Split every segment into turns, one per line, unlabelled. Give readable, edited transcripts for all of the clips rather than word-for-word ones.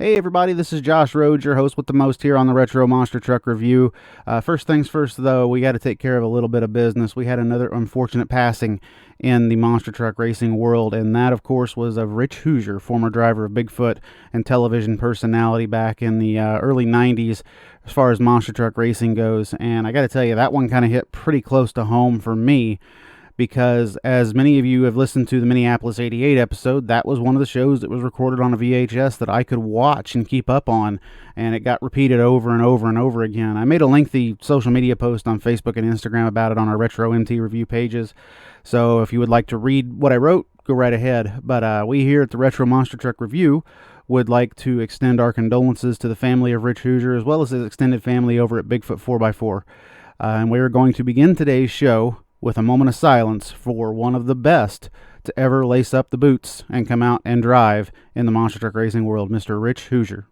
Hey everybody, this is Josh Rhodes, your host with the most here on the Retro Monster Truck Review. First things first, though, we got to take care of a little bit of business. We had another unfortunate passing in the monster truck racing world, and that, of course, was of Rich Hoosier, former driver of Bigfoot and television personality back in the early 90s as far as monster truck racing goes. And I got to tell you, that one kind of hit pretty close to home for me, because as many of you have listened to the Minneapolis 88 episode, that was one of the shows that was recorded on a VHS that I could watch and keep up on, and it got repeated over and over and over again. I made a lengthy social media post on Facebook and Instagram about it on our Retro MT review pages, so if you would like to read what I wrote, go right ahead. But we here at the Retro Monster Truck Review would like to extend our condolences to the family of Rich Hoosier, as well as his extended family over at Bigfoot 4x4. And we are going to begin today's show with a moment of silence for one of the best to ever lace up the boots and come out and drive in the monster truck racing world, Mr. Rich Hoosier.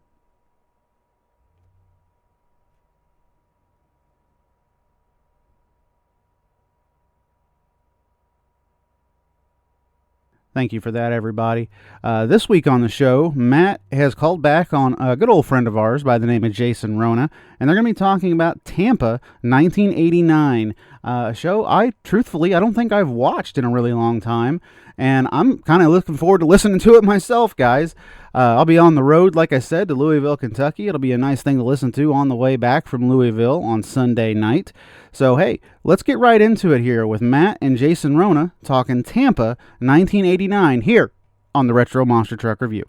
Thank you for that, everybody. This week on the show, Matt has called back on a good old friend of ours by the name of Jason Rouna, and they're going to be talking about Tampa 1989, a show I don't think I've watched in a really long time, and I'm kind of looking forward to listening to it myself, guys. I'll be on the road, like I said, to Louisville, Kentucky. It'll be a nice thing to listen to on the way back from Louisville on Sunday night. So, hey, let's get right into it here with Matt and Jason Rouna talking Tampa 1989 here on the Retro Monster Truck Review.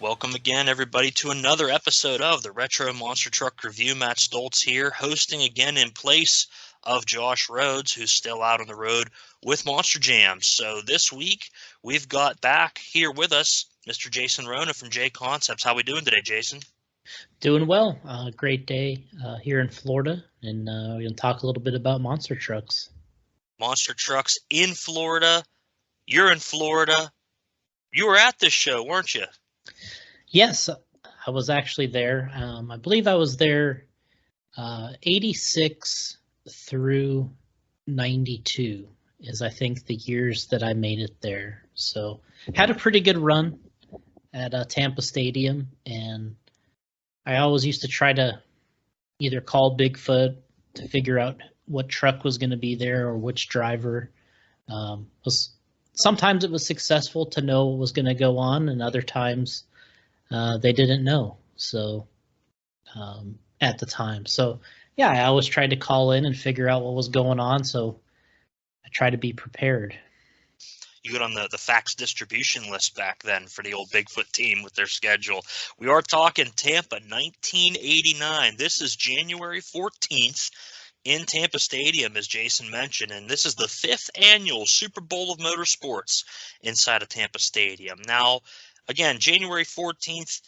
Welcome again, everybody, to another episode of the Retro Monster Truck Review. Matt Stoltz here, hosting again in place of Josh Rhodes, who's still out on the road with Monster Jams. So this week, we've got back here with us Mr. Jason Rouna from JConcepts. How we doing today, Jason?
Doing well. Great day here in Florida, and we're going to talk a little bit about monster trucks.
Monster trucks in Florida. You're in Florida. You were at this show, weren't you?
Yes, I was actually there. I believe I was there 86 through 92 is, I think, the years that I made it there. So had a pretty good run at Tampa Stadium, and I always used to try to either call Bigfoot to figure out what truck was going to be there or which driver. Sometimes it was successful to know what was going to go on, and other times they didn't know. So at the time, so yeah, I always tried to call in and figure out what was going on. So I try to be prepared.
You got on the fax distribution list back then for the old Bigfoot team with their schedule. We are talking Tampa 1989. This is January 14th in Tampa Stadium, as Jason mentioned, and this is the 5th annual Super Bowl of Motorsports inside of Tampa Stadium. Now, again, January 14th,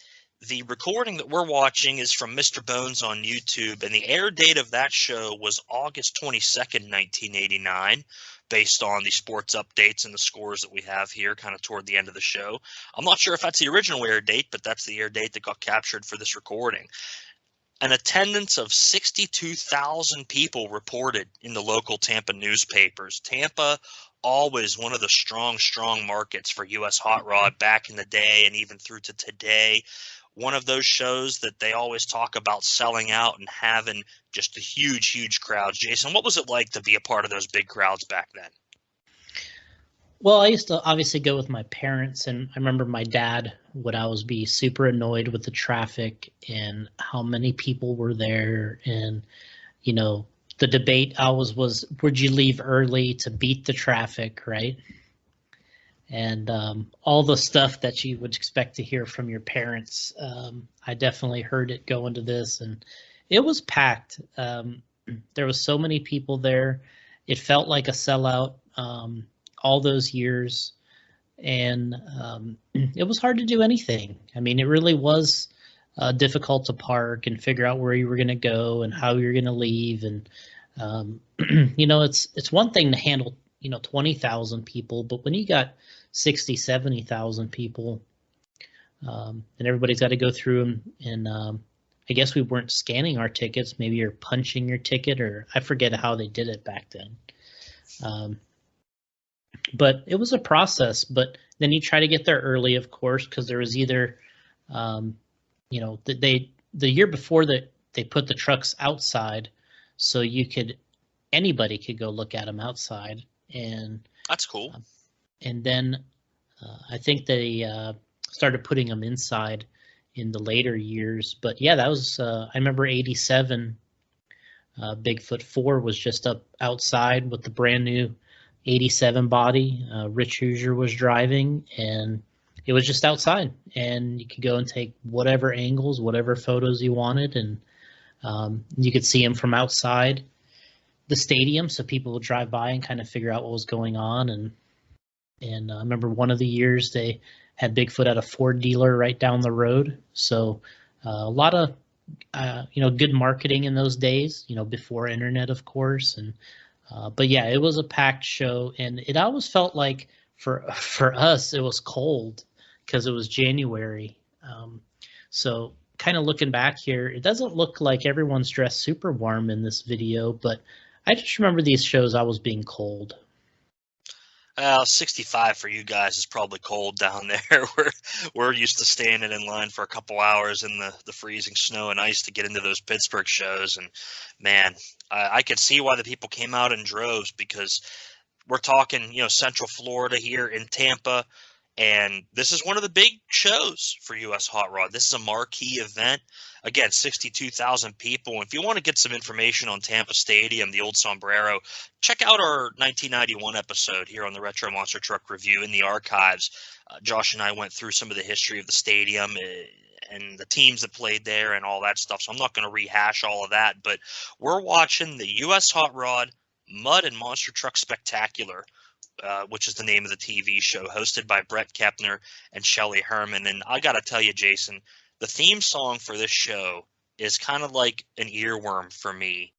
the recording that we're watching is from Mr. Bones on YouTube, and the air date of that show was August 22nd, 1989, based on the sports updates and the scores that we have here kind of toward the end of the show. I'm not sure if that's the original air date, but that's the air date that got captured for this recording. An attendance of 62,000 people reported in the local Tampa newspapers. Tampa, always one of the strong markets for U.S. Hot Rod back in the day and even through to today. One of those shows that they always talk about selling out and having just a huge crowds. Jason, what was it like to be a part of those big crowds back then?
Well, I used to obviously go with my parents, and I remember my dad would always be super annoyed with the traffic and how many people were there. And, you know, the debate always was, would you leave early to beat the traffic, right? And all the stuff that you would expect to hear from your parents. I definitely heard it go into this, and it was packed. There was so many people there. It felt like a sellout all those years, and it was hard to do anything. I mean, it really was difficult to park and figure out where you were going to go and how you were going to leave. And It's one thing to handle 20,000 people, but when you got 60, 70,000 people, and everybody's got to go through and I guess we weren't scanning our tickets. Maybe you're punching your ticket, or I forget how they did it back then. But it was a process. But then you try to get there early, of course, because there was either, the year before that they put the trucks outside, so anybody could go look at them outside, and
That's cool.
And then I think they started putting them inside in the later years. But yeah, that was I remember '87. Bigfoot 4 was just up outside with the brand new '87 body. Rich Hoosier was driving, and it was just outside, and you could go and take whatever angles, whatever photos you wanted, and you could see him from outside the stadium, so people would drive by and kind of figure out what was going on. And I remember one of the years they had Bigfoot at a Ford dealer right down the road. So a lot of good marketing in those days, before internet, of course. And but yeah, it was a packed show, and it always felt like for us it was cold because it was January. So kind of looking back here, it doesn't look like everyone's dressed super warm in this video, but I just remember these shows I was being cold.
65 for you guys is probably cold down there. We're used to standing in line for a couple hours in the freezing snow and ice to get into those Pittsburgh shows. And man, I could see why the people came out in droves, because we're talking, Central Florida here in Tampa. And this is one of the big shows for US Hot Rod. This is a marquee event. Again, 62,000 people. If you want to get some information on Tampa Stadium, the old Sombrero, check out our 1991 episode here on the Retro Monster Truck Review in the archives. Josh and I went through some of the history of the stadium and the teams that played there and all that stuff. So I'm not going to rehash all of that. But we're watching the US Hot Rod Mud and Monster Truck Spectacular, which is the name of the TV show, hosted by Brett Kepner and Shelly Herman. And I got to tell you, Jason, the theme song for this show is kind of like an earworm for me.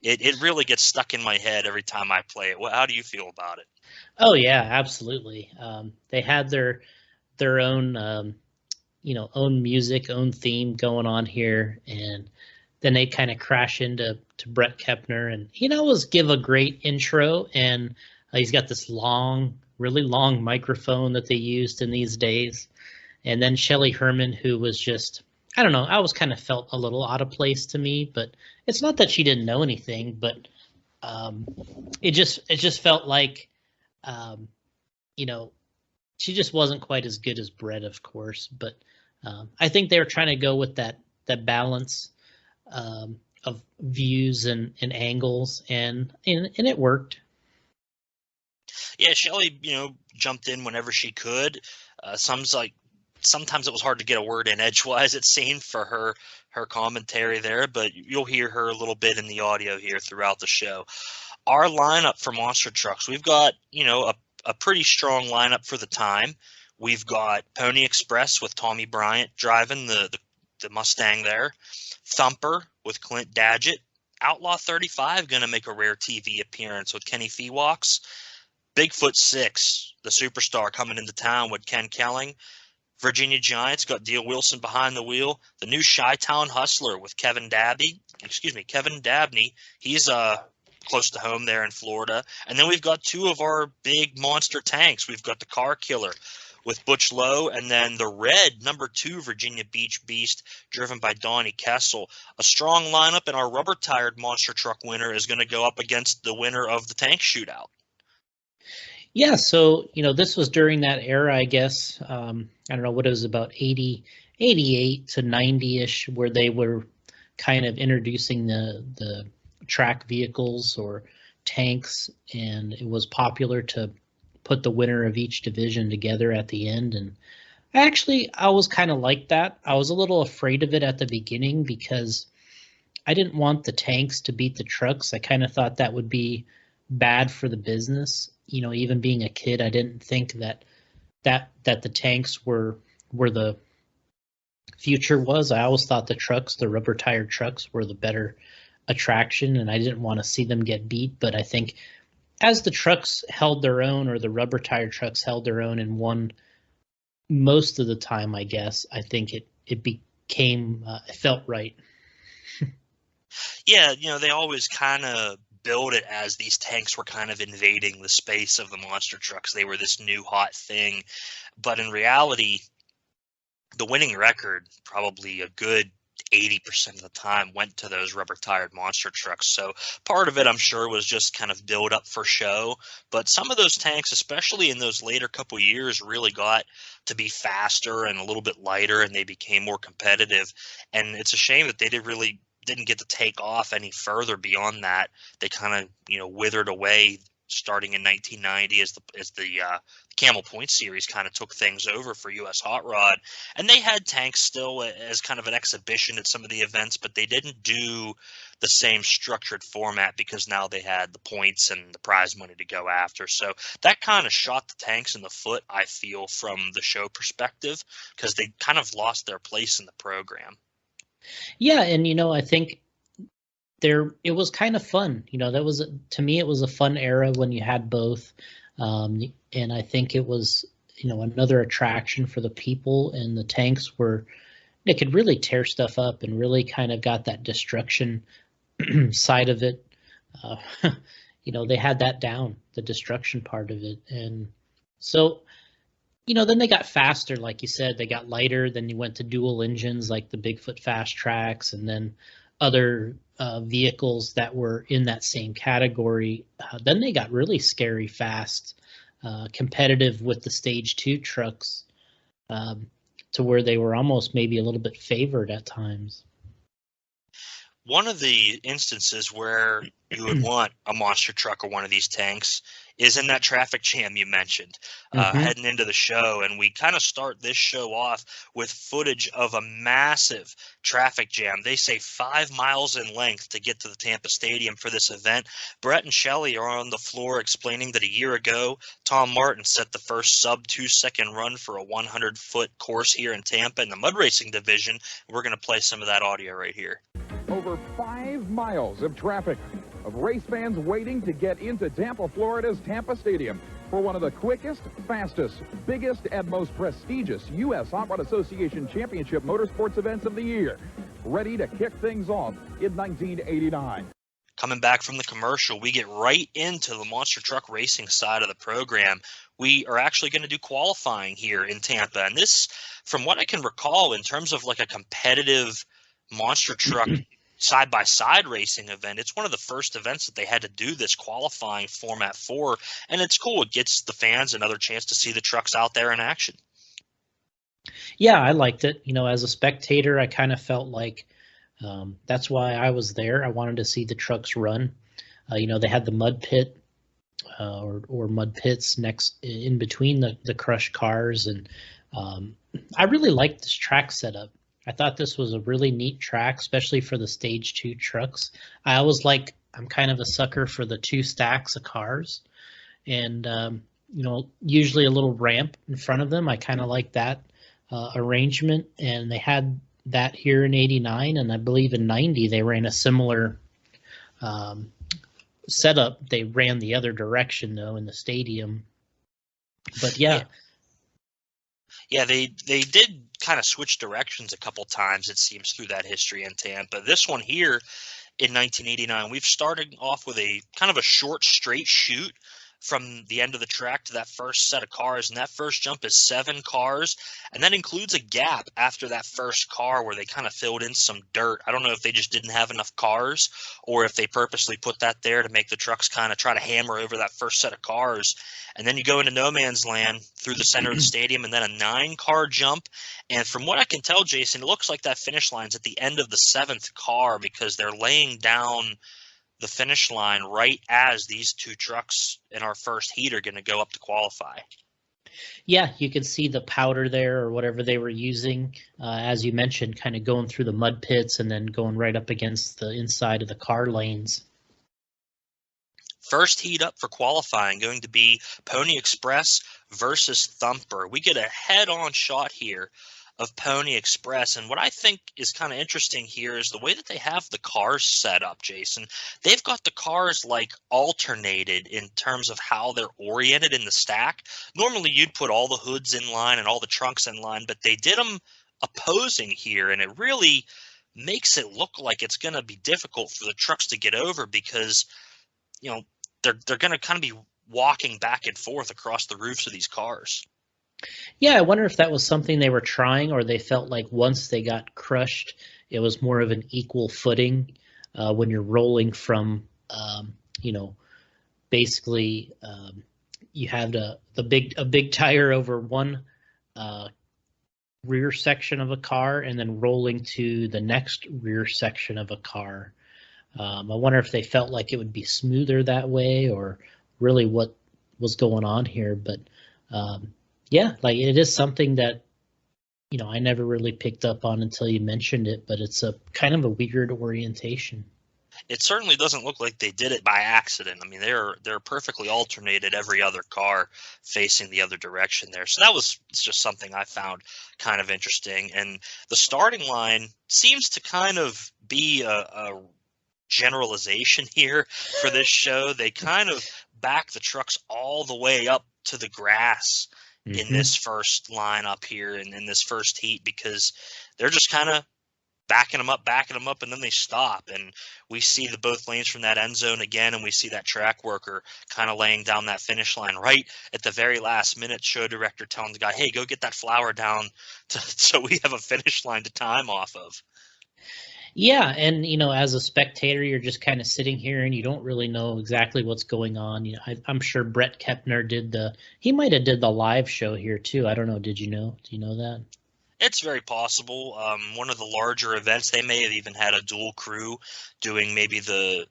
It really gets stuck in my head every time I play it. How do you feel about it?
Oh yeah, absolutely. They had their own own music, own theme going on here, and then they kind of crash into Brett Kepner, and he always give a great intro, and he's got this really long microphone that they used in these days, and then Shelly Herman, who was just, I don't know, I always kind of felt a little out of place to me, but it's not that she didn't know anything, but it just felt like, she just wasn't quite as good as Brett, of course. But I think they were trying to go with that balance of views and angles, and it worked.
Yeah, Shelly, jumped in whenever she could. Sometimes it was hard to get a word in edgewise, it seemed, for her commentary there, but you'll hear her a little bit in the audio here throughout the show. Our lineup for Monster Trucks, we've got, a pretty strong lineup for the time. We've got Pony Express with Tommy Bryant driving the Mustang there. Thumper with Clint Dadgett. Outlaw 35 going to make a rare TV appearance with Kenny Feewox. Bigfoot 6, the superstar, coming into town with Ken Kelling. Virginia Giants got Deal Wilson behind the wheel. The new Chi-Town Hustler with Kevin Dabney. He's close to home there in Florida. And then we've got two of our big monster tanks. We've got the Car Killer with Butch Lowe, and then the red number 2 Virginia Beach Beast driven by Donnie Kessel. A strong lineup, and our rubber-tired monster truck winner is going to go up against the winner of the tank shootout.
Yeah, so, this was during that era, I guess. I don't know what it was, about 88 to 90-ish, where they were kind of introducing the track vehicles or tanks, and it was popular to put the winner of each division together at the end. And I was kind of like that. I was a little afraid of it at the beginning because I didn't want the tanks to beat the trucks. I kind of thought that would be bad for the business. Even being a kid, I didn't think that the tanks were the future was. I always thought the rubber tired trucks were the better attraction, and I didn't want to see them get beat. But I think as the trucks held their own, or the rubber tired trucks held their own and won most of the time, I guess, I think it became it felt right.
Yeah, they always kind of build it as these tanks were kind of invading the space of the monster trucks. They were this new hot thing. But in reality, the winning record, probably a good 80% of the time, went to those rubber-tired monster trucks. So part of it, I'm sure, was just kind of build up for show. But some of those tanks, especially in those later couple years, really got to be faster and a little bit lighter, and they became more competitive. And it's a shame that they didn't get to take off any further beyond that. They kind of, withered away starting in 1990 as the Camel Point series kind of took things over for US Hot Rod. And they had tanks still as kind of an exhibition at some of the events, but they didn't do the same structured format because now they had the points and the prize money to go after. So that kind of shot the tanks in the foot, I feel, from the show perspective, because they kind of lost their place in the program.
Yeah, and I think it was kind of fun. To me, it was a fun era when you had both, and I think it was another attraction for the people. And the tanks they could really tear stuff up and really kind of got that destruction side of it. They had that down, the destruction part of it. And so then they got faster, like you said. They got lighter. Then you went to dual engines like the Bigfoot Fast Tracks, and then other vehicles that were in that same category. Then they got really scary fast, competitive with the Stage 2 trucks, to where they were almost maybe a little bit favored at times.
One of the instances where you would want a monster truck or one of these tanks is in that traffic jam you mentioned, heading into the show. And we kind of start this show off with footage of a massive traffic jam. They say 5 miles in length to get to the Tampa Stadium for this event. Brett and Shelley are on the floor explaining that a year ago, Tom Martin set the first sub 2-second run for a 100-foot course here in Tampa in the mud racing division. We're going to play some of that audio right here.
Over 5 miles of traffic, of race fans waiting to get into Tampa, Florida's Tampa Stadium for one of the quickest, fastest, biggest, and most prestigious U.S. Hot Rod Association Championship Motorsports events of the year. Ready to kick things off in 1989.
Coming back from the commercial, we get right into the monster truck racing side of the program. We are actually going to do qualifying here in Tampa. And this, from what I can recall, in terms of like a competitive monster truck side-by-side racing event, it's one of the first events that they had to do this qualifying format for, and it's cool. It gets the fans another chance to see the trucks out there in action.
Yeah, I liked it. As a spectator, I kind of felt like that's why I was there. I wanted to see the trucks run. They had the mud pit or mud pits next in between the crushed cars, and I really liked this track setup. I thought this was a really neat track, especially for the Stage 2 trucks. I'm kind of a sucker for the 2 stacks of cars, and usually a little ramp in front of them. I kind of like that arrangement, and they had that here in 89, and I believe in 90 they ran a similar setup. They ran the other direction though in the stadium, but yeah.
Yeah, they did kind of switch directions a couple times, it seems, through that history in Tampa. This one here in 1989, we've started off with a kind of a short straight shoot from the end of the track to that first set of cars, and that first jump is 7 cars, and that includes a gap after that first car where they kind of filled in some dirt. I don't know if they just didn't have enough cars or if they purposely put that there to make the trucks kind of try to hammer over that first set of cars. And then you go into no man's land through the center of the stadium, and then a 9-car jump. And from what I can tell, Jason, it looks like that finish line's at the end of the 7th car because they're laying down the finish line right as these 2 trucks in our first heat are going to go up to qualify.
Yeah, you can see the powder there or whatever they were using, as you mentioned, kind of going through the mud pits and then going right up against the inside of the car lanes.
First heat up for qualifying going to be Pony Express versus Thumper. We get a head-on shot here of Pony Express, and what I think is kind of interesting here is the way that they have the cars set up, Jason. They've got the cars like alternated in terms of how they're oriented in the stack. Normally you'd put all the hoods in line and all the trunks in line, but they did them opposing here, and it really makes it look like it's going to be difficult for the trucks to get over because, you know, they're going to kind of be walking back and forth across the roofs of these cars.
Yeah, I wonder if that was something they were trying, or they felt like once they got crushed, it was more of an equal footing when you're rolling from, basically you have a big tire over one rear section of a car and then rolling to the next rear section of a car. I wonder if they felt like it would be smoother that way, or really what was going on here. But yeah, like it is something that, I never really picked up on until you mentioned it, but it's a kind of a weird orientation.
It certainly doesn't look like they did it by accident. I mean, they're perfectly alternated every other car facing the other direction there. So it's just something I found kind of interesting. And the starting line seems to kind of be a generalization here for this show. They kind of back the trucks all the way up to the grass in this first line up here and in this first heat, because they're just kind of backing them up, and then they stop. And we see the both lanes from that end zone again, and we see that track worker kind of laying down that finish line right at the very last minute. Show director telling the guy, hey, go get that flower down so we have a finish line to time off of.
Yeah, and as a spectator, you're just kind of sitting here and you don't really know exactly what's going on. I'm sure Brett Kepner he might have did the live show here too. I don't know. Did you know? Do you know that?
It's very possible. One of the larger events, they may have even had a dual crew doing maybe the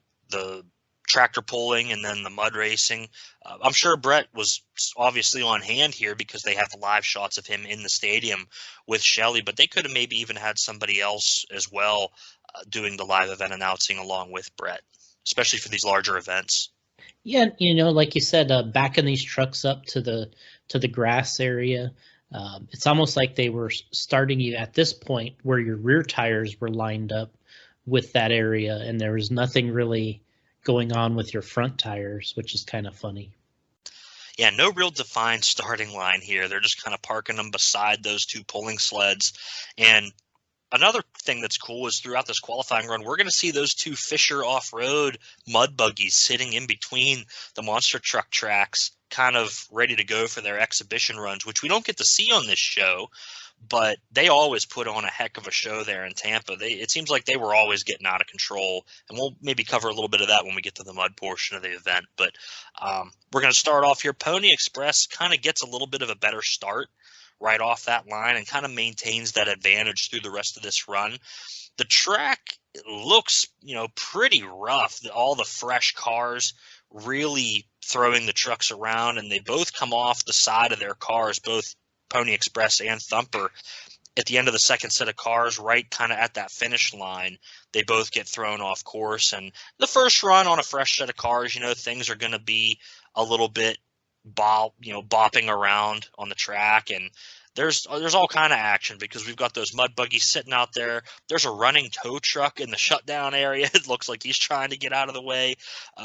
tractor pulling and then the mud racing. I'm sure Brett was obviously on hand here because they have the live shots of him in the stadium with Shelley, but they could have maybe even had somebody else as well doing the live event announcing along with Brett, especially for these larger events.
Yeah, like you said, backing these trucks up to the grass area. It's almost like they were starting you at this point where your rear tires were lined up with that area, and there was nothing really going on with your front tires, which is kind of funny.
Yeah, no real defined starting line here. They're just kind of parking them beside those 2 pulling sleds. And another thing that's cool is throughout this qualifying run, we're going to see those 2 Fisher off-road mud buggies sitting in between the monster truck tracks, kind of ready to go for their exhibition runs, which we don't get to see on this show, but they always put on a heck of a show there in Tampa. It seems like they were always getting out of control, and we'll maybe cover a little bit of that when we get to the mud portion of the event. But we're going to start off here. Pony Express kind of gets a little bit of a better start right off that line and kind of maintains that advantage through the rest of this run. The track looks, pretty rough. All the fresh cars really throwing the trucks around, and they both come off the side of their cars, both Pony Express and Thumper. At the end of the second set of cars, right kind of at that finish line, they both get thrown off course. And the first run on a fresh set of cars, things are going to be a little bit bopping around on the track, and there's all kind of action because we've got those mud buggies sitting out there. There's a running tow truck in the shutdown area. It looks like he's trying to get out of the way.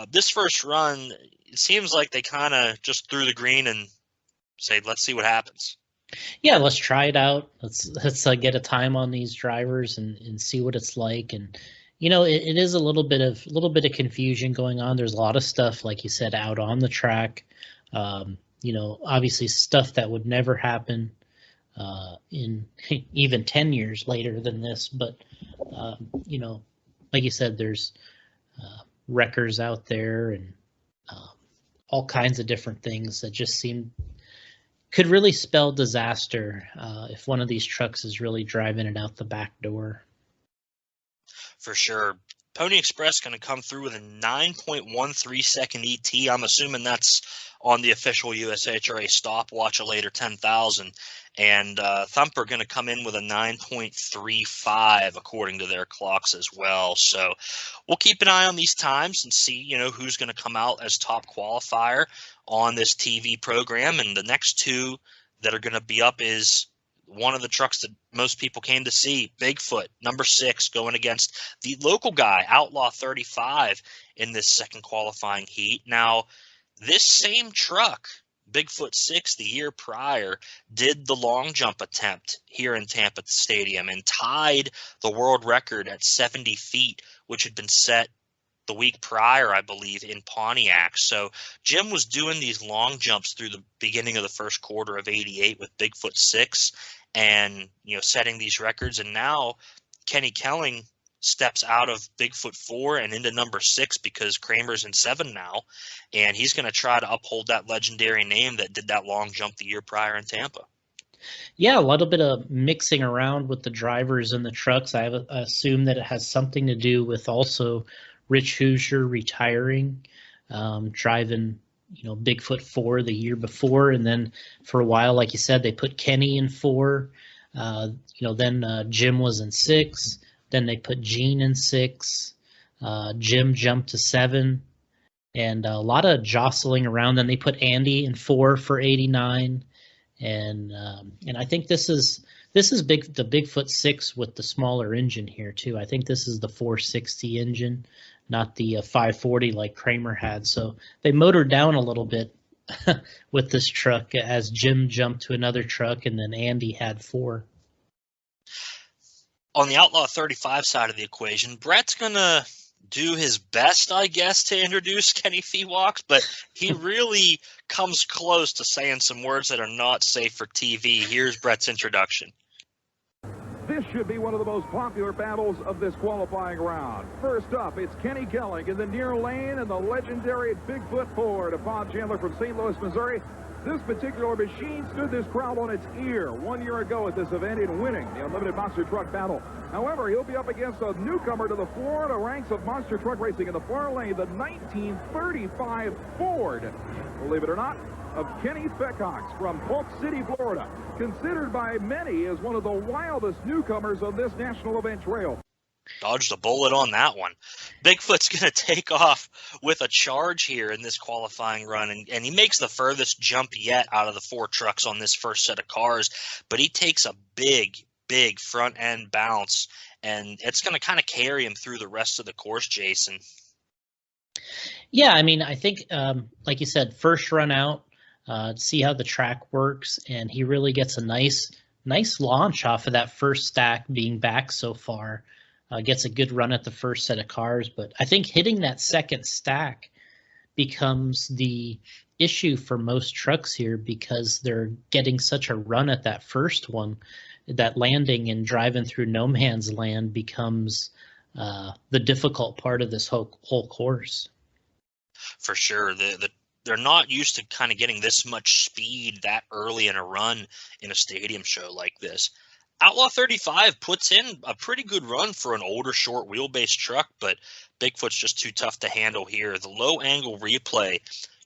This first run, it seems like they kind of just threw the green and say, let's see what happens.
Yeah, let's try it out. Let's get a time on these drivers and see what it's like. And It is a little bit of confusion going on. There's a lot of stuff, like you said, out on the track. Obviously stuff that would never happen in even 10 years later than this. But like you said, there's wreckers out there and all kinds of different things that just could really spell disaster if one of these trucks is really driving it out the back door.
For sure. Pony Express going to come through with a 9.13 second ET. I'm assuming that's on the official USHRA stopwatch, a later 10,000. And Thumper going to come in with a 9.35 according to their clocks as well. So we'll keep an eye on these times and see, who's going to come out as top qualifier on this TV program. And the next two that are going to be up is one of the trucks that most people came to see, Bigfoot, number 6, going against the local guy, Outlaw 35, in this second qualifying heat. Now, this same truck, Bigfoot 6, the year prior, did the long jump attempt here in Tampa Stadium and tied the world record at 70 feet, which had been set the week prior, I believe, in Pontiac. So Jim was doing these long jumps through the beginning of the first quarter of 88 with Bigfoot 6 and, setting these records. And now Kenny Kelling steps out of Bigfoot 4 and into number 6 because Kramer's in 7 now. And he's going to try to uphold that legendary name that did that long jump the year prior in Tampa.
Yeah, a little bit of mixing around with the drivers and the trucks. I assume that it has something to do with also Rich Hoosier retiring, driving, Bigfoot 4 the year before. And then for a while, like you said, they put Kenny in 4. Then Jim was in 6. Then they put Gene in 6. Jim jumped to 7. And a lot of jostling around. Then they put Andy in 4 for 89. And I think this is big, the Bigfoot 6 with the smaller engine here too. I think this is the 460 engine, not the 540 like Kramer had. So they motored down a little bit with this truck as Jim jumped to another truck, and then Andy had 4.
On the Outlaw 35 side of the equation, Brett's going to do his best, I guess, to introduce Kenny Feewoks, but he really comes close to saying some words that are not safe for TV. Here's Brett's introduction.
This should be one of the most popular battles of this qualifying round. First up, it's Kenny Kelling in the near lane and the legendary Bigfoot 4 to Bob Chandler from St. Louis, Missouri. This particular machine stood this crowd on its ear 1 year ago at this event in winning the Unlimited Monster Truck Battle. However, he'll be up against a newcomer to the Florida ranks of monster truck racing in the far lane, the 1935 Ford, believe it or not, of Kenny Feewoks from Polk City, Florida, considered by many as one of the wildest newcomers on this national event trail.
Dodged a bullet on that one. Bigfoot's going to take off with a charge here in this qualifying run, and he makes the furthest jump yet out of the 4 trucks on this first set of cars, but he takes a big front end bounce, and it's going to kind of carry him through the rest of the course, Jason.
Yeah, I mean, I think, like you said, first run out, see how the track works, and he really gets a nice launch off of that first stack being back so far. Gets a good run at the first set of cars, but I think hitting that second stack becomes the issue for most trucks here because they're getting such a run at that first one that landing and driving through no man's land becomes the difficult part of this whole course.
For sure. They're not used to kind of getting this much speed that early in a run in a stadium show like this. Outlaw 35 puts in a pretty good run for an older short wheelbase truck, but Bigfoot's just too tough to handle here. The low angle replay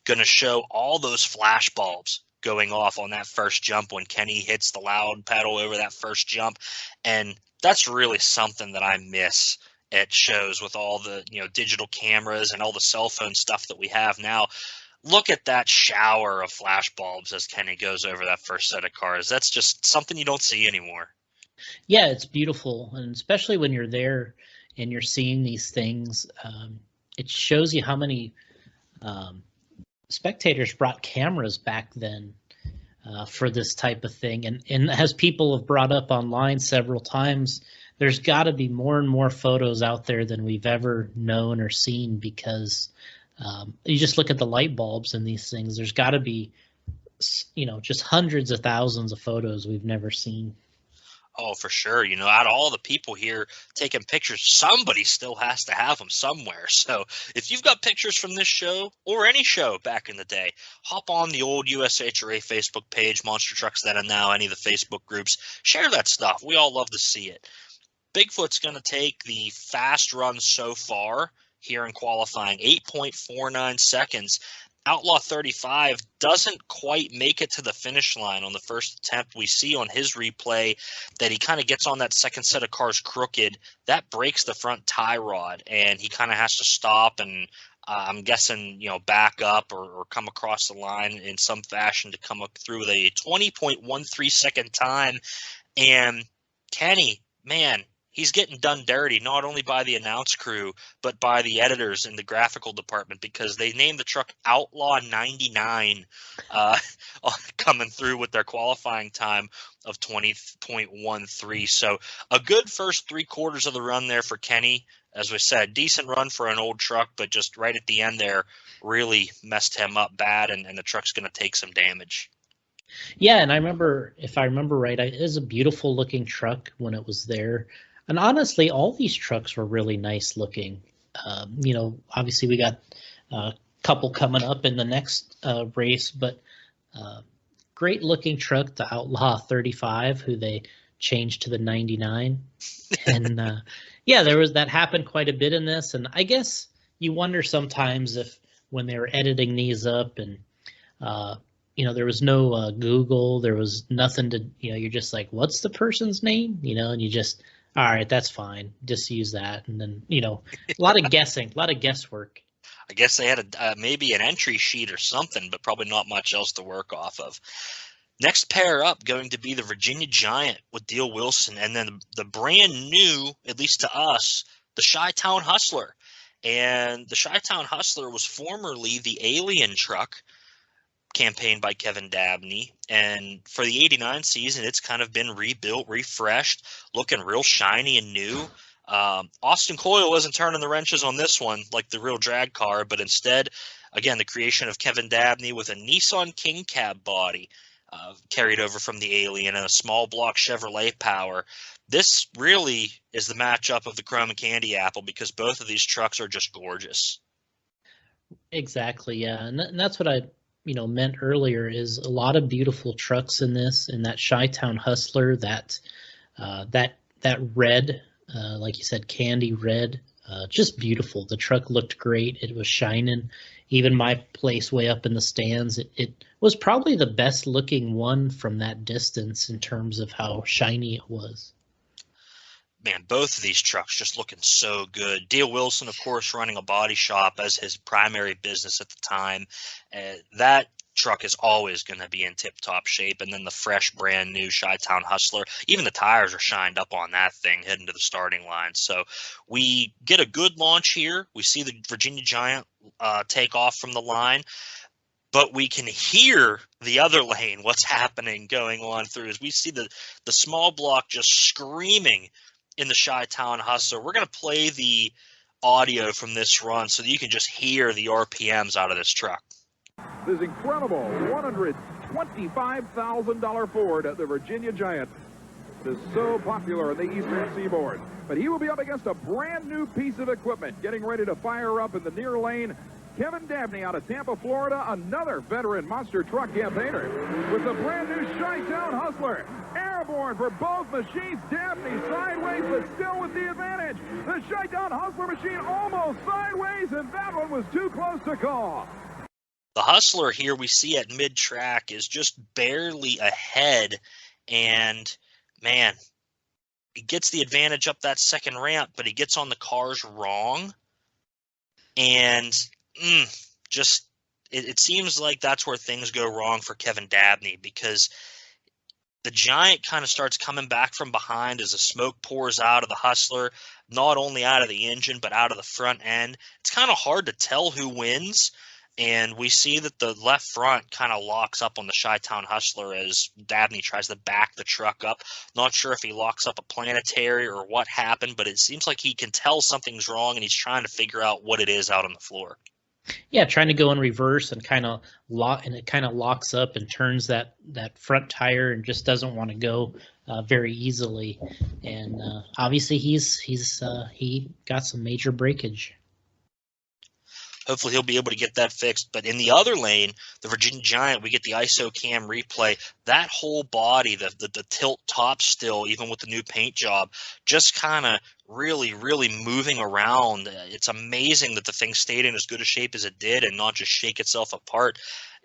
going to show all those flash bulbs going off on that first jump when Kenny hits the loud pedal over that first jump. And that's really something that I miss at shows with all the, digital cameras and all the cell phone stuff that we have now. Look at that shower of flash bulbs as Kenny goes over that first set of cars. That's just something you don't see anymore.
Yeah, it's beautiful, and especially when you're there and you're seeing these things, it shows you how many spectators brought cameras back then for this type of thing. And as people have brought up online several times, there's got to be more and more photos out there than we've ever known or seen, because you just look at the light bulbs in these things. There's got to be, just hundreds of thousands of photos we've never seen.
Oh, for sure. Out of all the people here taking pictures, somebody still has to have them somewhere. So if you've got pictures from this show or any show back in the day, hop on the old USHRA Facebook page, Monster Trucks Then and Now, any of the Facebook groups. Share that stuff. We all love to see it. Bigfoot's going to take the fast run so far here in qualifying, 8.49 seconds. Outlaw 35 doesn't quite make it to the finish line on the first attempt. We see on his replay that he kind of gets on that second set of cars crooked. That breaks the front tie rod, and he kind of has to stop and I'm guessing, back up or come across the line in some fashion to come up through with a 20.13 second time. And Kenny, man, he's getting done dirty, not only by the announce crew, but by the editors in the graphical department, because they named the truck Outlaw 99 coming through with their qualifying time of 20.13. So a good first 3/4 of the run there for Kenny. As we said, decent run for an old truck, but just right at the end there really messed him up bad, and the truck's going to take some damage.
Yeah, and if I remember right, it is a beautiful looking truck when it was there. And honestly, all these trucks were really nice looking. Obviously we got a couple coming up in the next race, but great looking truck, the Outlaw 35, who they changed to the 99. And that happened quite a bit in this. And I guess you wonder sometimes if when they were editing these up and, there was no Google, there was nothing to, you're just like, what's the person's name? And you just, all right, that's fine. Just use that. And then, a lot of guessing, a lot of guesswork.
I guess they had maybe an entry sheet or something, but probably not much else to work off of. Next pair up going to be the Virginia Giant with Dale Wilson, and then the brand new, at least to us, the Chi-Town Hustler. And the Chi-Town Hustler was formerly the Alien truck, campaigned by Kevin Dabney, and for the 89 season it's kind of been rebuilt, refreshed, looking real shiny and new. Austin Coyle wasn't turning the wrenches on this one like the real drag car, but instead, again, the creation of Kevin Dabney with a Nissan King Cab body carried over from the Alien and a small block Chevrolet power. This really is the matchup of the Chrome and Candy Apple, because both of these trucks are just gorgeous.
Exactly, yeah, and that's what I meant earlier, is a lot of beautiful trucks in this, and that Chi-Town Hustler, that red, like you said, candy red, just beautiful. The truck looked great. It was shining. Even my place way up in the stands, it was probably the best looking one from that distance in terms of how shiny it was.
Man, both of these trucks just looking so good. Dale Wilson, of course, running a body shop as his primary business at the time. That truck is always going to be in tip-top shape. And then the fresh, brand new Chi-Town Hustler, even the tires are shined up on that thing heading to the starting line. So we get a good launch here. We see the Virginia Giant take off from the line. But we can hear the other lane, what's happening going on through, as we see the small block just screaming in the Chi-Town Hustler. We're going to play the audio from this run so that you can just hear the RPMs out of this truck.
This incredible $125,000 Ford, the Virginia Giant, is so popular in the Eastern Seaboard. But he will be up against a brand new piece of equipment, getting ready to fire up in the near lane. Kevin Dabney out of Tampa, Florida, another veteran monster truck campaigner with the brand new Chi-Town Hustler. Airborne for both machines. Dabney sideways, but still with the advantage. The Chi-Town Hustler machine almost sideways, and that one was too close to call.
The Hustler here we see at mid-track is just barely ahead, and man, he gets the advantage up that second ramp, but he gets on the cars wrong, and it seems like that's where things go wrong for Kevin Dabney, because the Giant kind of starts coming back from behind as the smoke pours out of the Hustler, not only out of the engine, but out of the front end. It's kind of hard to tell who wins. And we see that the left front kind of locks up on the Chi-Town Hustler as Dabney tries to back the truck up. Not sure if he locks up a planetary or what happened, but it seems like he can tell something's wrong, and he's trying to figure out what it is out on the floor.
Yeah, trying to go in reverse and kind of it kind of locks up and turns that front tire and just doesn't want to go very easily. And obviously he got some major breakage.
Hopefully he'll be able to get that fixed. But in the other lane, the Virginia Giant, we get the ISO cam replay. That whole body, the tilt top still, even with the new paint job, just kind of really, really moving around. It's amazing that the thing stayed in as good a shape as it did and not just shake itself apart.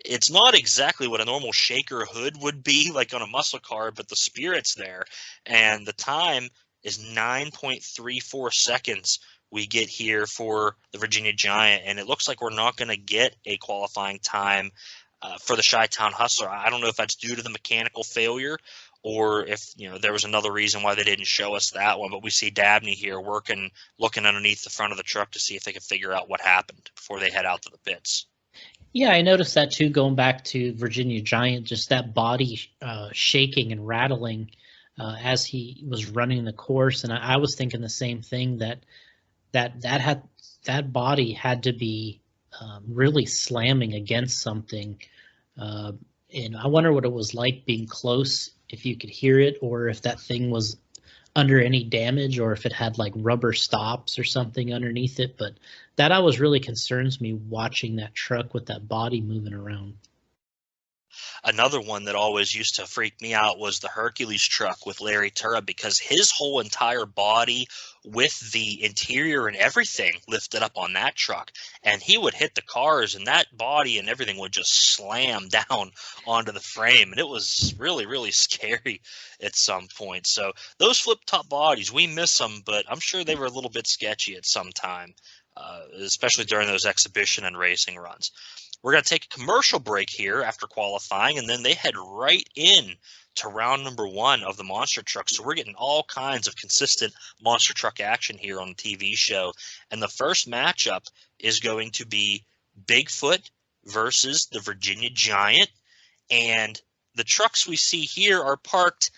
It's not exactly what a normal shaker hood would be like on a muscle car, but the spirit's there. And the time is 9.34 seconds we get here for the Virginia Giant, and it looks like we're not going to get a qualifying time for the Chi-Town Hustler. I don't know if that's due to the mechanical failure or if there was another reason why they didn't show us that one, but we see Dabney here looking underneath the front of the truck to see if they can figure out what happened before they head out to the pits.
Yeah, I noticed that too, going back to Virginia Giant, just that body shaking and rattling as he was running the course, and I was thinking the same thing, that body had to be really slamming against something, and I wonder what it was like being close, if you could hear it, or if that thing was under any damage, or if it had like rubber stops or something underneath it. But that always really concerns me, watching that truck with that body moving around.
Another one that always used to freak me out was the Hercules truck with Larry Turra, because his whole entire body with the interior and everything lifted up on that truck, and he would hit the cars and that body and everything would just slam down onto the frame, and it was really, really scary at some point. So those flip top bodies, we miss them, but I'm sure they were a little bit sketchy at some time, especially during those exhibition and racing runs. We're going to take a commercial break here after qualifying, and then they head right in to round number 1 of the Monster Truck. So we're getting all kinds of consistent Monster Truck action here on the TV show. And the first matchup is going to be Bigfoot versus the Virginia Giant. And the trucks we see here are parked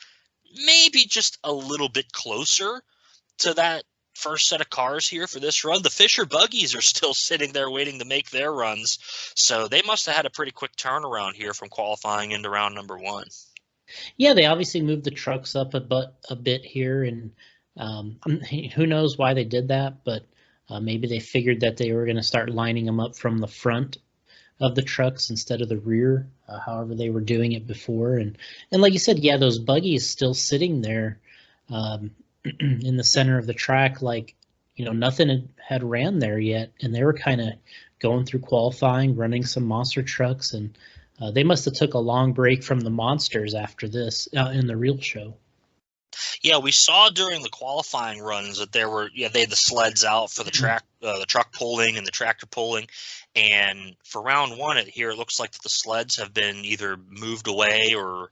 maybe just a little bit closer to that first set of cars here for this run. The Fisher buggies are still sitting there waiting to make their runs, so they must have had a pretty quick turnaround here from qualifying into round number 1.
Yeah, they obviously moved the trucks up a bit here, and who knows why they did that, but maybe they figured that they were going to start lining them up from the front of the trucks instead of the rear, however they were doing it before. And like you said, yeah, those buggies still sitting there in the center of the track, like nothing had ran there yet, and they were kind of going through qualifying, running some monster trucks, and they must have took a long break from the monsters after this in the real show.
Yeah, we saw during the qualifying runs that they had the sleds out for the truck pulling and the tractor pulling, and for round 1 it looks like the sleds have been either moved away or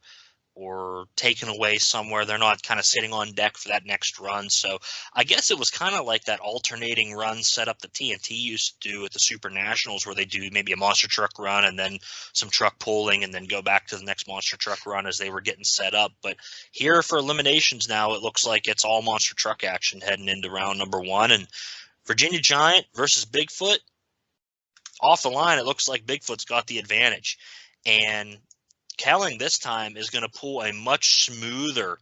taken away somewhere. They're not kind of sitting on deck for that next run. So I guess it was kind of like that alternating run setup that TNT used to do at the Super Nationals, where they do maybe a monster truck run and then some truck pulling and then go back to the next monster truck run as they were getting set up. But here for eliminations now, it looks like it's all monster truck action heading into round number 1. And Virginia Giant versus Bigfoot, off the line, it looks like Bigfoot's got the advantage. And Kelling this time is going to pull a much smoother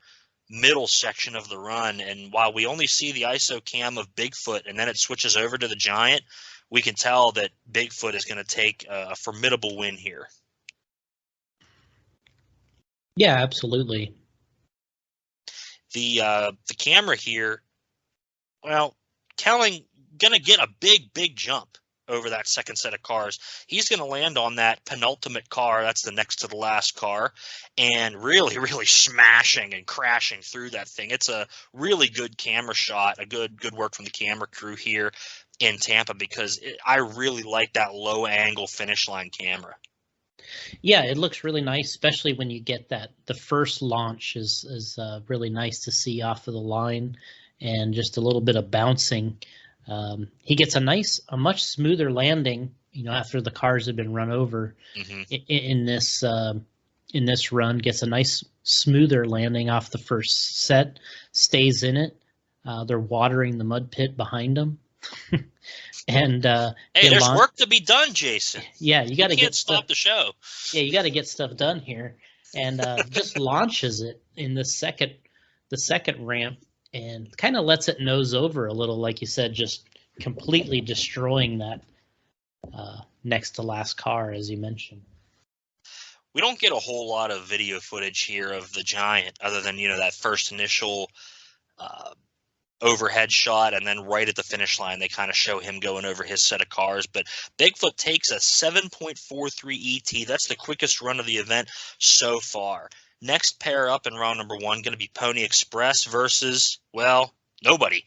middle section of the run, and while we only see the ISO cam of Bigfoot and then it switches over to the Giant, we can tell that Bigfoot is going to take a formidable win here.
Yeah, absolutely.
The camera here, well, Kelling going to get a big jump over that second set of cars. He's going to land on that penultimate car, that's the next to the last car, and really, really smashing and crashing through that thing. It's a really good camera shot, a good work from the camera crew here in Tampa, because I really like that low angle finish line camera.
Yeah, it looks really nice, especially when you get that. The first launch is really nice to see off of the line, and just a little bit of bouncing. He gets a much smoother landing after the cars have been run over in this run, gets a nice smoother landing off the first set, stays in it. They're watering the mud pit behind them. And
hey, there's work to be done, Jason.
Yeah, you got to get
stop the show.
Yeah, you got to get stuff done here, and just launches it in the second ramp, and kind of lets it nose over a little, like you said, just completely destroying that next to last car, as you mentioned.
We don't get a whole lot of video footage here of the Giant, other than that first initial overhead shot, and then right at the finish line they kind of show him going over his set of cars. But Bigfoot takes a 7.43 ET. That's the quickest run of the event so far. Next pair up in round number 1 going to be Pony Express versus, well, nobody.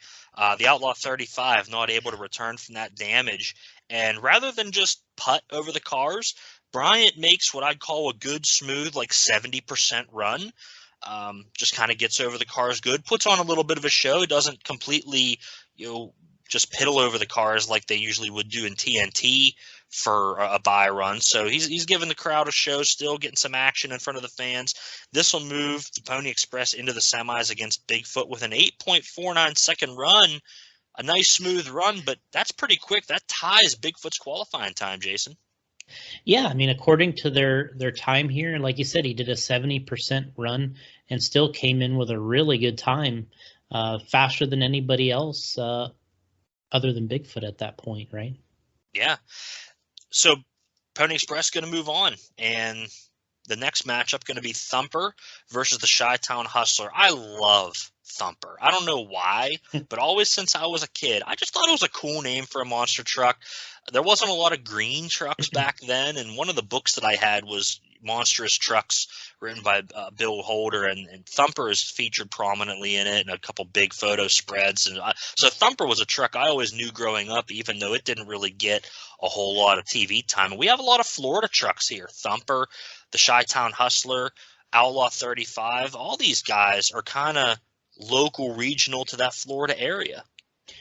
The Outlaw 35 not able to return from that damage, and rather than just putt over the cars, Bryant makes what I'd call a good, smooth, like 70% run. Just kind of gets over the cars good, puts on a little bit of a show, doesn't completely, just piddle over the cars like they usually would do in TNT for a bye run. So he's giving the crowd a show still, getting some action in front of the fans. This will move the Pony Express into the semis against Bigfoot with an 8.49 second run. A nice smooth run, but that's pretty quick. That ties Bigfoot's qualifying time, Jason.
Yeah, I mean, according to their time here, like you said, he did a 70% run and still came in with a really good time, faster than anybody else other than Bigfoot at that point, right?
Yeah. So Pony Express going to move on, and the next matchup going to be Thumper versus the Chi-Town Hustler. I love Thumper. I don't know why, but always since I was a kid, I just thought it was a cool name for a monster truck. There wasn't a lot of green trucks back then, and one of the books that I had was Monstrous Trucks, written by Bill Holder, and Thumper is featured prominently in it, and a couple big photo spreads. And so Thumper was a truck I always knew growing up, even though it didn't really get a whole lot of TV time. And we have a lot of Florida trucks here. Thumper, the Chi-Town Hustler, Outlaw 35, all these guys are kind of local, regional to that Florida area.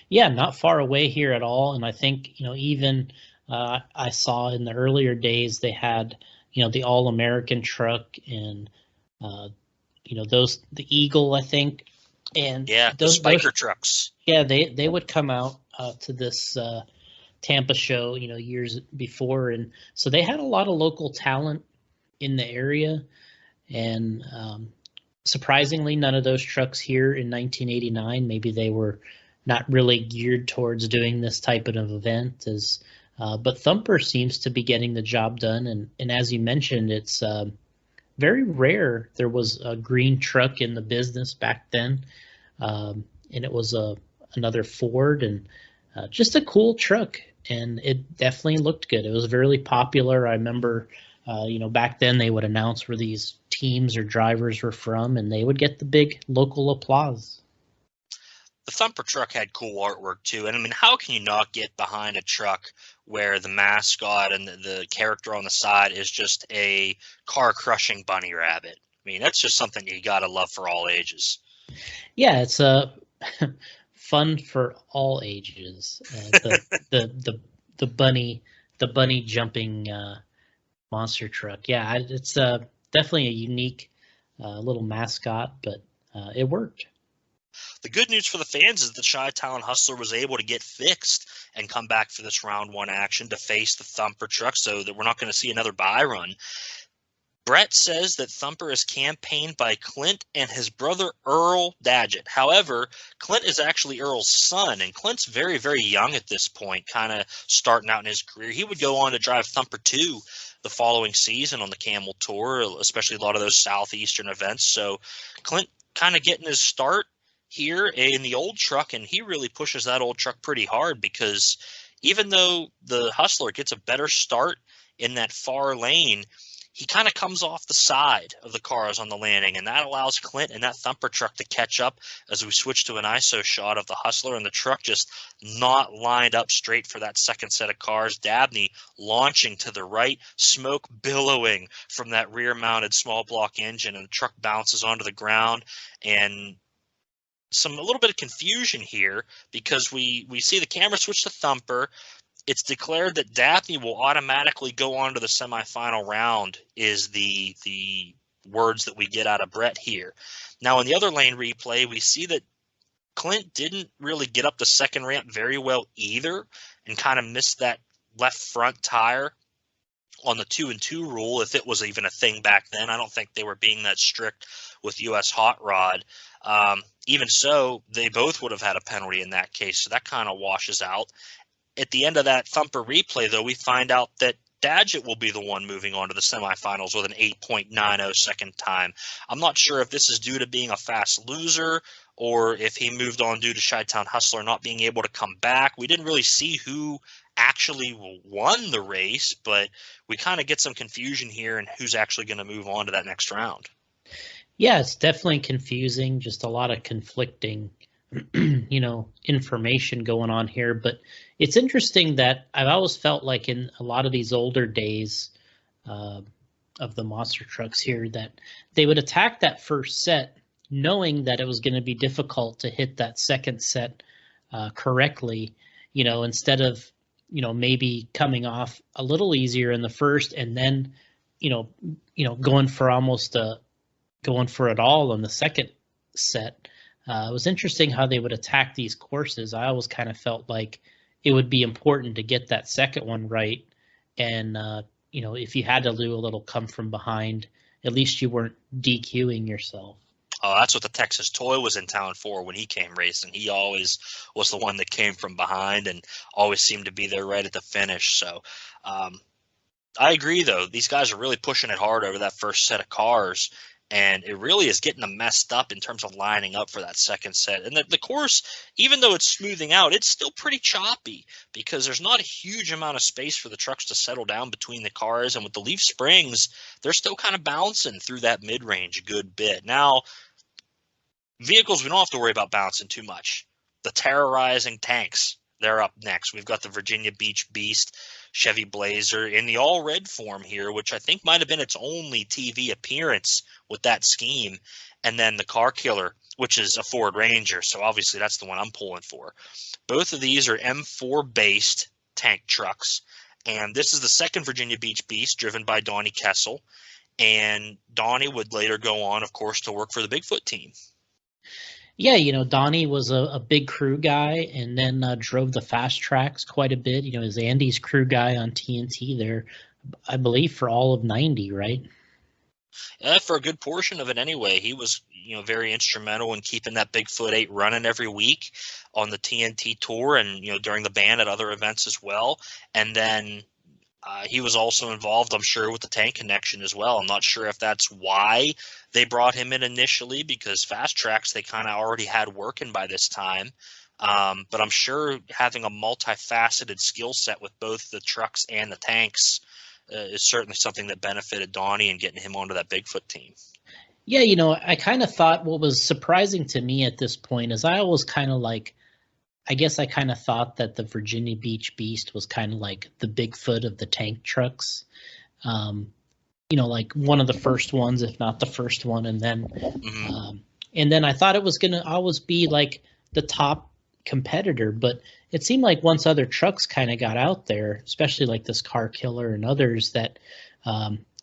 Yeah, not far away here at all. And I think, even I saw in the earlier days they had, the All-American truck and, the Eagle, I think. And
yeah, those Spiker trucks.
Yeah, they would come out to this Tampa show, years before. And so they had a lot of local talent in the area. And surprisingly, none of those trucks here in 1989, maybe they were not really geared towards doing this type of event, but Thumper seems to be getting the job done. And as you mentioned, it's very rare. There was a green truck in the business back then, and it was another Ford, and just a cool truck. And it definitely looked good. It was very popular. I remember, back then they would announce where these teams or drivers were from, and they would get the big local applause.
The Thumper truck had cool artwork too, and I mean, how can you not get behind a truck where the mascot and the character on the side is just a car-crushing bunny rabbit? I mean, that's just something you gotta love for all ages.
Yeah, it's fun for all ages. The bunny jumping monster truck. Yeah, it's definitely a unique little mascot, but it worked.
The good news for the fans is the Chi-Town Hustler was able to get fixed and come back for this round 1 action to face the Thumper truck, so that we're not going to see another bye run. Brett says that Thumper is campaigned by Clint and his brother Earl Dadgett. However, Clint is actually Earl's son, and Clint's very, very young at this point, kind of starting out in his career. He would go on to drive Thumper 2 the following season on the Camel Tour, especially a lot of those southeastern events. So Clint kind of getting his start here in the old truck, and he really pushes that old truck pretty hard, because even though the Hustler gets a better start in that far lane, he kind of comes off the side of the cars on the landing, and that allows Clint and that Thumper truck to catch up as we switch to an ISO shot of the Hustler, and the truck just not lined up straight for that second set of cars. Dabney launching to the right, smoke billowing from that rear-mounted small block engine, and the truck bounces onto the ground. And a little bit of confusion here, because we see the camera switch to Thumper. it's declared that Daphne will automatically go on to the semifinal round is the words that we get out of Brett here. Now, in the other lane replay, we see that Clint didn't really get up the second ramp very well either and kind of missed that left front tire on the 2-and-2 rule, if it was even a thing back then. I don't think they were being that strict with US Hot Rod. Even so, they both would have had a penalty in that case, so that kind of washes out. At the end of that Thumper replay, though, we find out that Dadgett will be the one moving on to the semifinals with an 8.90 second time. I'm not sure if this is due to being a fast loser or if he moved on due to Chi-Town Hustler not being able to come back. We didn't really see who actually won the race, but we kind of get some confusion here in who's actually going to move on to that next round.
Yeah, it's definitely confusing, just a lot of conflicting information going on here. But it's interesting that I've always felt like in a lot of these older days of the monster trucks here that they would attack that first set knowing that it was going to be difficult to hit that second set correctly, instead of, maybe coming off a little easier in the first and then, going for it all in the second set. It was interesting how they would attack these courses. I always kind of felt like it would be important to get that second one right. And, if you had to do a little come from behind, at least you weren't DQing yourself.
Oh, that's what the Texas Toy was in town for when he came racing. He always was the one that came from behind and always seemed to be there right at the finish. So I agree, though. These guys are really pushing it hard over that first set of cars. And it really is getting them messed up in terms of lining up for that second set. And the course, even though it's smoothing out, it's still pretty choppy because there's not a huge amount of space for the trucks to settle down between the cars. And with the leaf springs, they're still kind of bouncing through that mid-range a good bit. Now, vehicles, we don't have to worry about bouncing too much. The terrorizing tanks, they're up next. We've got the Virginia Beach Beast, Chevy Blazer in the all red form here, which I think might have been its only TV appearance with that scheme. And then the Car Killer, which is a Ford Ranger. So obviously that's the one I'm pulling for. Both of these are M4 based tank trucks. And this is the second Virginia Beach Beast driven by Donnie Kessel. And Donnie would later go on, of course, to work for the Bigfoot team.
Yeah, Donnie was a big crew guy and then drove the fast tracks quite a bit. As Andy's crew guy on TNT there, I believe, for all of 90, right?
Yeah, for a good portion of it anyway. He was, very instrumental in keeping that Bigfoot 8 running every week on the TNT tour and, during the ban at other events as well. And then he was also involved, I'm sure, with the tank connection as well. I'm not sure if that's why they brought him in initially, because Fast Tracks they kind of already had working by this time. But I'm sure having a multifaceted skill set with both the trucks and the tanks is certainly something that benefited Donnie and getting him onto that Bigfoot team.
Yeah, I kind of thought what was surprising to me at this point is I always kind of I guess I kind of thought that the Virginia Beach Beast was kind of like the Bigfoot of the tank trucks. Like one of the first ones, if not the first one. And then I thought it was going to always be like the top competitor. But it seemed like once other trucks kind of got out there, especially like this Car Killer and others, that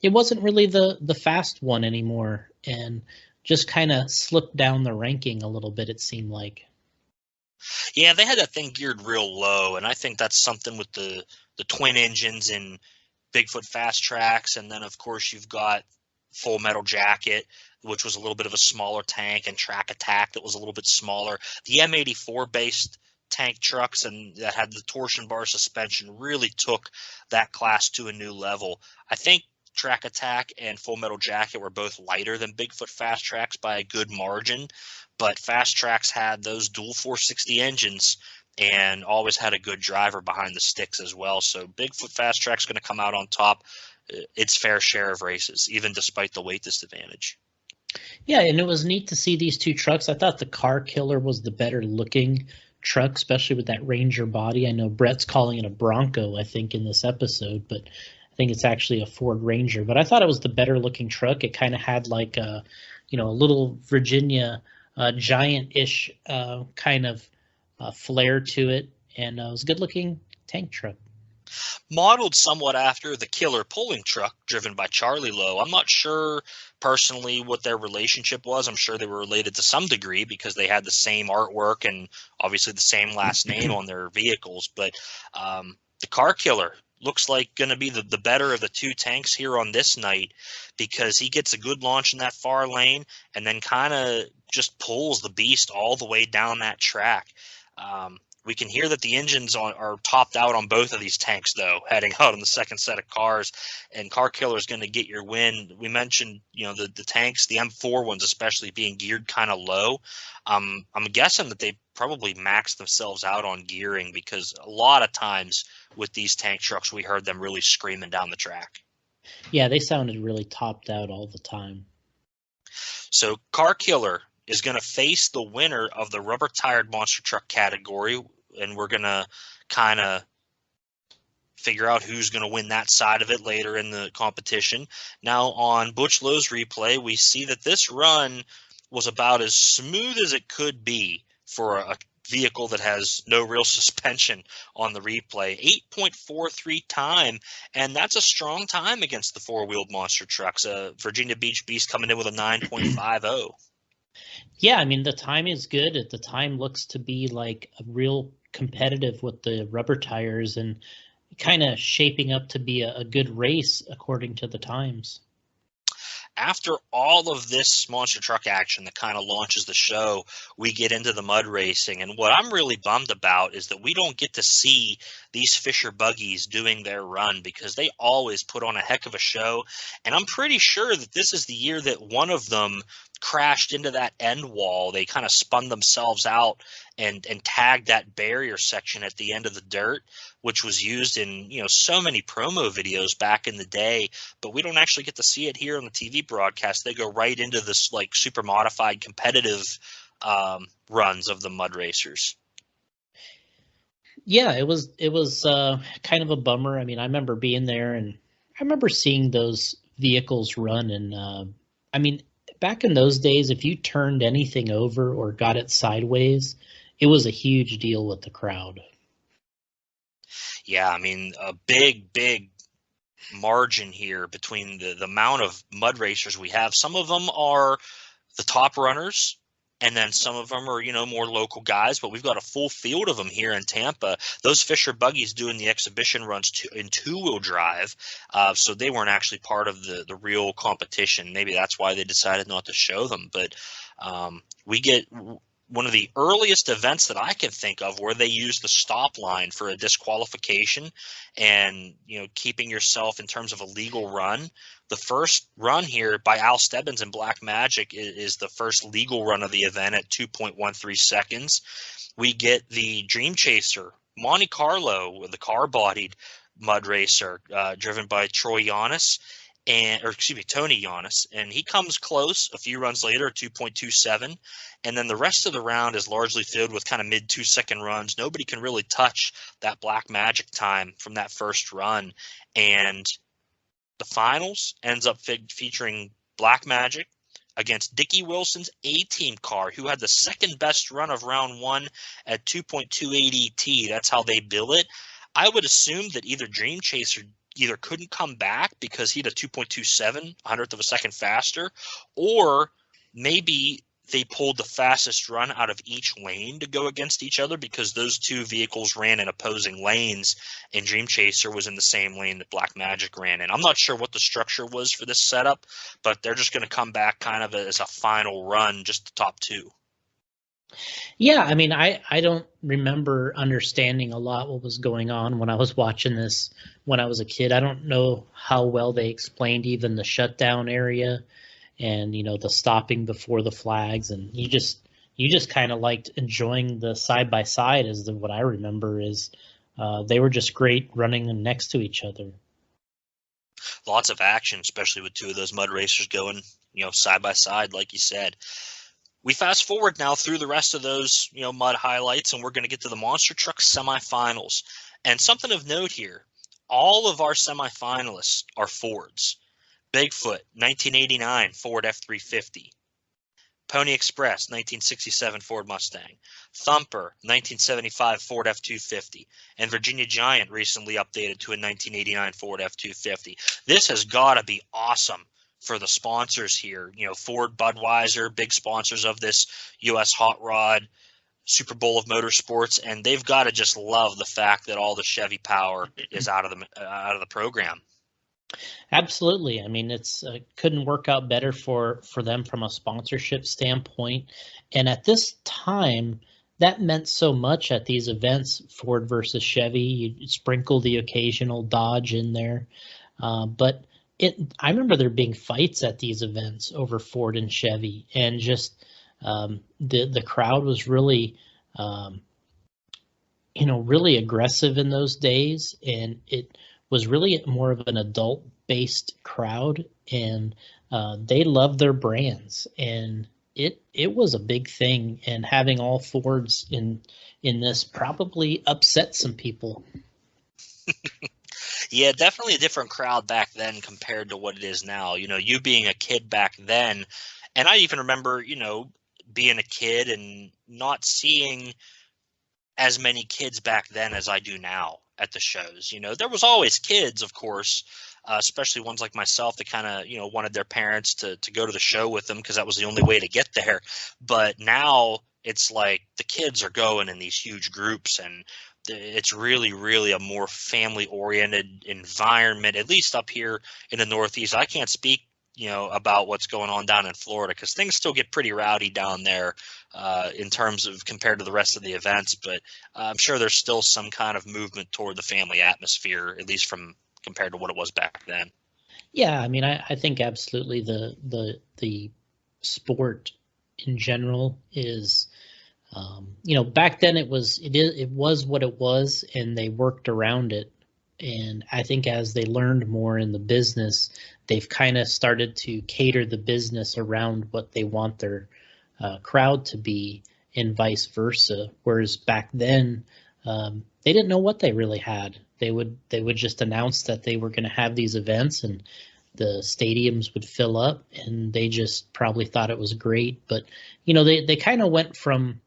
it wasn't really the fast one anymore and just kind of slipped down the ranking a little bit, it seemed like.
Yeah, they had that thing geared real low, and I think that's something with the twin engines in Bigfoot Fast Tracks, and then, of course, you've got Full Metal Jacket, which was a little bit of a smaller tank, and Track Attack that was a little bit smaller. The M84-based tank trucks and that had the torsion bar suspension really took that class to a new level. I think Track Attack and Full Metal Jacket were both lighter than Bigfoot Fast Tracks by a good margin, but Fast Tracks had those dual 460 engines and always had a good driver behind the sticks as well. So Bigfoot Fast Track's going to come out on top its fair share of races, even despite the weight disadvantage.
Yeah, and it was neat to see these two trucks. I thought the Car Killer was the better looking truck, especially with that Ranger body. I know Brett's calling it a Bronco, I think, in this episode, but I think it's actually a Ford Ranger. But I thought it was the better looking truck. It kind of had like a little Virginia giant-ish kind of flair to it, and it was a good looking tank truck.
Modeled somewhat after the killer pulling truck driven by Charlie Lowe. I'm not sure personally what their relationship was. I'm sure they were related to some degree because they had the same artwork and obviously the same last name on their vehicles. But the car killer looks like going to be the better of the two tanks here on this night, because he gets a good launch in that far lane and then kind of just pulls the beast all the way down that track. We can hear that the engines are topped out on both of these tanks, though, heading out on the second set of cars, and Car Killer is going to get your win. We mentioned, the tanks, the M4 ones especially, being geared kind of low. I'm guessing that they probably maxed themselves out on gearing, because a lot of times with these tank trucks, we heard them really screaming down the track.
Yeah, they sounded really topped out all the time.
So Car Killer is going to face the winner of the rubber-tired monster truck category, and we're going to kind of figure out who's going to win that side of it later in the competition. Now, on Butch Lowe's replay, we see that this run was about as smooth as it could be for a vehicle that has no real suspension on the replay. 8.43 time, and that's a strong time against the four-wheeled monster trucks. Virginia Beach Beast coming in with a 9.50.
Yeah, I mean, the time is good. The time looks to be like a real competitive with the rubber tires, and kind of shaping up to be a good race according to the times.
After all of this monster truck action that kind of launches the show, we get into the mud racing. And what I'm really bummed about is that we don't get to see these Fisher buggies doing their run, because they always put on a heck of a show. And I'm pretty sure that this is the year that one of them crashed into that end wall. They kind of spun themselves out and tagged that barrier section at the end of the dirt, which was used in so many promo videos back in the day. But we don't actually get to see it here on the TV broadcast. They go right into this like super modified competitive runs of the mud racers.
Yeah, it was kind of a bummer. I mean, I remember being there, and I remember seeing those vehicles run, and I mean, back in those days, if you turned anything over or got it sideways, it was a huge deal with the crowd.
Yeah, I mean, a big margin here between the amount of mud racers we have. Some of them are the top runners, and then some of them are, more local guys, but we've got a full field of them here in Tampa. Those Fisher buggies doing the exhibition runs in two-wheel drive, so they weren't actually part of the real competition. Maybe that's why they decided not to show them. But we get one of the earliest events that I can think of where they use the stop line for a disqualification and, keeping yourself in terms of a legal run. The first run here by Al Stebbins in Black Magic is the first legal run of the event at 2.13 seconds. We get the Dream Chaser, Monte Carlo, the car-bodied mud racer, driven by Tony Yanis, and he comes close a few runs later, 2.27, and then the rest of the round is largely filled with kind of mid 2-second runs. Nobody can really touch that Black Magic time from that first run, and the finals ends up featuring Black Magic against Dickie Wilson's A-Team car, who had the second best run of round one at 2.28 ET. That's how they bill it. I would assume that either Dream Chaser either couldn't come back because he had a 2.27, 100th of a second faster, or maybe they pulled the fastest run out of each lane to go against each other, because those two vehicles ran in opposing lanes, and Dream Chaser was in the same lane that Black Magic ran in. I'm not sure what the structure was for this setup, but they're just going to come back kind of as a final run, just the top two.
Yeah, I mean, I don't remember understanding a lot what was going on when I was watching this when I was a kid. I don't know how well they explained even the shutdown area and, the stopping before the flags. And you just kind of liked enjoying the side-by-side what I remember is they were just great running next to each other.
Lots of action, especially with two of those mud racers going, side-by-side, like you said. We fast forward now through the rest of those, mud highlights, and we're going to get to the monster truck semifinals. And something of note here, all of our semifinalists are Fords. Bigfoot, 1989 Ford F-350. Pony Express, 1967 Ford Mustang. Thumper, 1975 Ford F-250. And Virginia Giant recently updated to a 1989 Ford F-250. This has got to be awesome for the sponsors here. You know, Ford, Budweiser, big sponsors of this U.S. Hot Rod Super Bowl of Motorsports, and they've got to just love the fact that all the Chevy power is out of the program.
Absolutely. I mean, it's couldn't work out better for them from a sponsorship standpoint. And at this time, that meant so much at these events, Ford versus Chevy. You sprinkle the occasional Dodge in there. But I remember there being fights at these events over Ford and Chevy, and just the crowd was really, really aggressive in those days. And it was really more of an adult-based crowd, and they loved their brands, and it was a big thing. And having all Fords in this probably upset some people.
Yeah, definitely a different crowd back then compared to what it is now. You know, you being a kid back then, and I even remember, being a kid and not seeing as many kids back then as I do now at the shows. There was always kids, of course, especially ones like myself that kind of, wanted their parents to go to the show with them because that was the only way to get there. But now it's like the kids are going in these huge groups, and it's really, really a more family-oriented environment, at least up here in the Northeast. I can't speak, about what's going on down in Florida, because things still get pretty rowdy down there in terms of compared to the rest of the events. But I'm sure there's still some kind of movement toward the family atmosphere, at least from compared to what it was back then.
Yeah, I mean, I think absolutely the sport in general is, back then it was what it was, and they worked around it. And I think as they learned more in the business, they've kind of started to cater the business around what they want their crowd to be, and vice versa. Whereas back then, they didn't know what they really had. They would just announce that they were going to have these events, and the stadiums would fill up, and they just probably thought it was great. But they kind of went from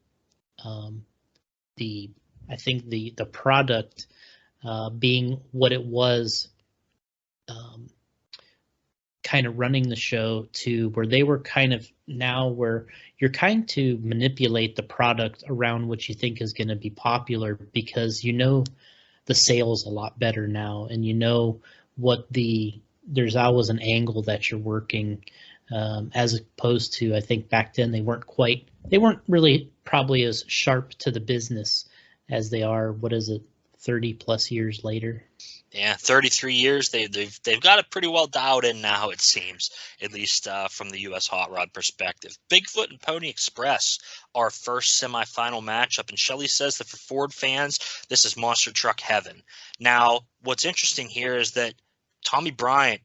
the product being what it was, kind of running the show, to where they were kind of now where you're kind to manipulate the product around what you think is going to be popular, because the sales a lot better now, and there's always an angle that you're working, as opposed to, I think back then they weren't really probably as sharp to the business as they are, 30 plus years later.
Yeah, 33 years. They've got it pretty well dialed in now, it seems, at least from the U.S. Hot Rod perspective. Bigfoot and Pony Express, our first semifinal matchup, and Shelley says that for Ford fans, this is monster truck heaven. Now, what's interesting here is that Tommy Bryant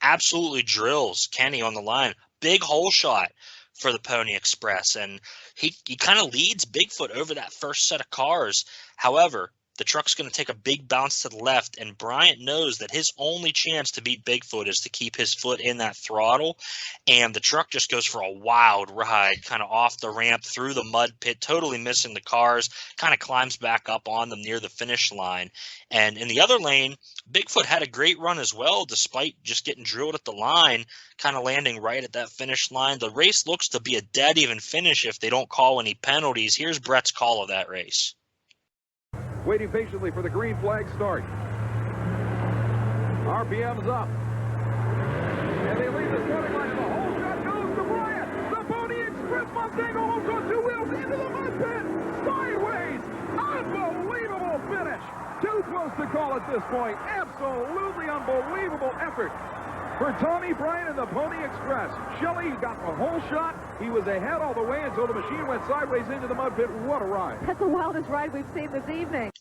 absolutely drills Kenny on the line. Big hole shot for the Pony Express, and he kind of leads Bigfoot over that first set of cars. However, the truck's going to take a big bounce to the left, and Bryant knows that his only chance to beat Bigfoot is to keep his foot in that throttle, and the truck just goes for a wild ride, kind of off the ramp, through the mud pit, totally missing the cars, kind of climbs back up on them near the finish line. And in the other lane, Bigfoot had a great run as well, despite just getting drilled at the line, kind of landing right at that finish line. The race looks to be a dead even finish if they don't call any penalties. Here's Brett's call of that race.
Waiting patiently for the green flag start. RPM's up. And they leave the starting line. The whole shot goes to Bryant. The Pony Express Mustang almost on two wheels into the mud pit. Sideways. Unbelievable finish. Too close to call at this point. Absolutely unbelievable effort for Tommy Bryant and the Pony Express. Shelley got the whole shot. He was ahead all the way until the machine went sideways into the mud pit. What a ride.
That's the wildest ride we've seen this evening.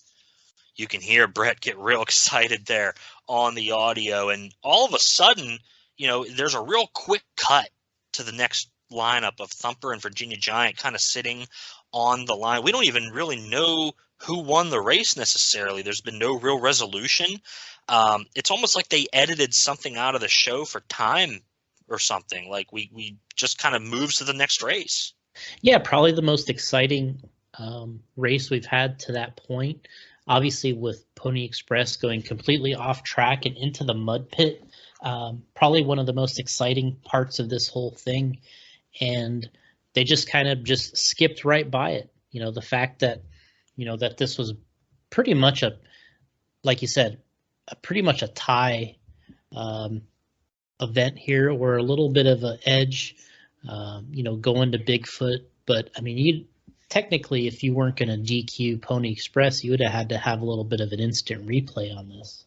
You can hear Brett get real excited there on the audio. And all of a sudden, there's a real quick cut to the next lineup of Thumper and Virginia Giant kind of sitting on the line. We don't even really know who won the race necessarily. There's been no real resolution. It's almost like they edited something out of the show for time or something. Like we just kind of moves to the next race.
Yeah, probably the most exciting race we've had to that point. Obviously, with Pony Express going completely off track and into the mud pit, probably one of the most exciting parts of this whole thing. And they just kind of just skipped right by it. You know, the fact that, that this was pretty much like you said, pretty much a tie event here, or a little bit of an edge, going to Bigfoot. But I mean, technically, if you weren't going to DQ Pony Express, you would have had to have a little bit of an instant replay on this.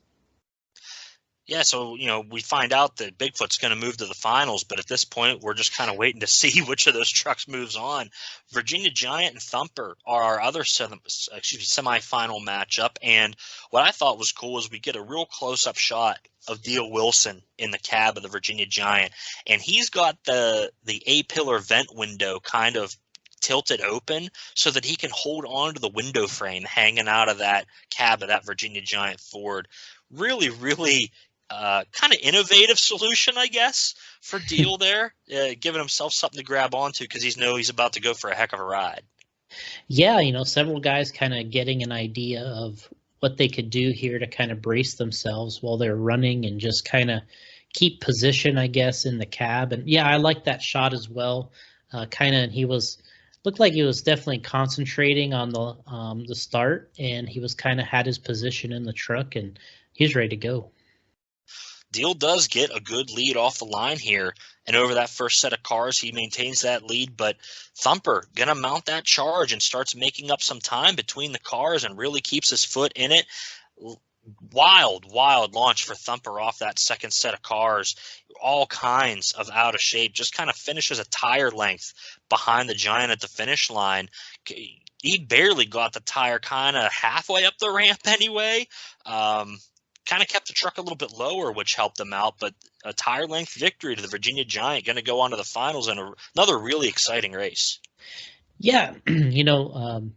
Yeah, so, we find out that Bigfoot's going to move to the finals, but at this point, we're just kind of waiting to see which of those trucks moves on. Virginia Giant and Thumper are our other semifinal matchup, and what I thought was cool is we get a real close-up shot of Deal Wilson in the cab of the Virginia Giant, and he's got the A-pillar vent window kind of tilted open so that he can hold on to the window frame hanging out of that cab of that Virginia Giant Ford. Really, really kind of innovative solution, I guess, for Deal there, giving himself something to grab onto because he's about to go for a heck of a ride.
Yeah, several guys kind of getting an idea of what they could do here to kind of brace themselves while they're running and just kind of keep position, I guess, in the cab. And yeah, I like that shot as well. Looked like he was definitely concentrating on the start, and he was kind of had his position in the truck, and he's ready to go.
Deal does get a good lead off the line here, and over that first set of cars, he maintains that lead, but Thumper going to mount that charge and starts making up some time between the cars and really keeps his foot in it. Wild launch for Thumper off that second set of cars, all kinds of out of shape, just kind of finishes a tire length behind the Giant at the finish line. He barely got the tire kind of halfway up the ramp anyway. Kind of kept the truck a little bit lower, which helped them out, but a tire length victory to the Virginia Giant, going to go on to the finals in another really exciting race.
Yeah, the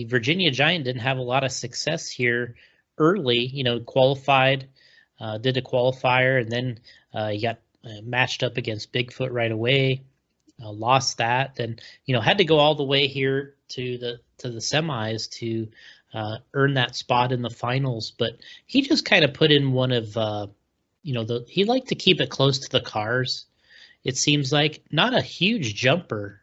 Virginia Giant didn't have a lot of success here early, qualified, did a qualifier, and then he got matched up against Bigfoot right away, lost that, then, had to go all the way here to the semis to earn that spot in the finals. But he just kind of put in one of, he liked to keep it close to the cars. It seems like not a huge jumper,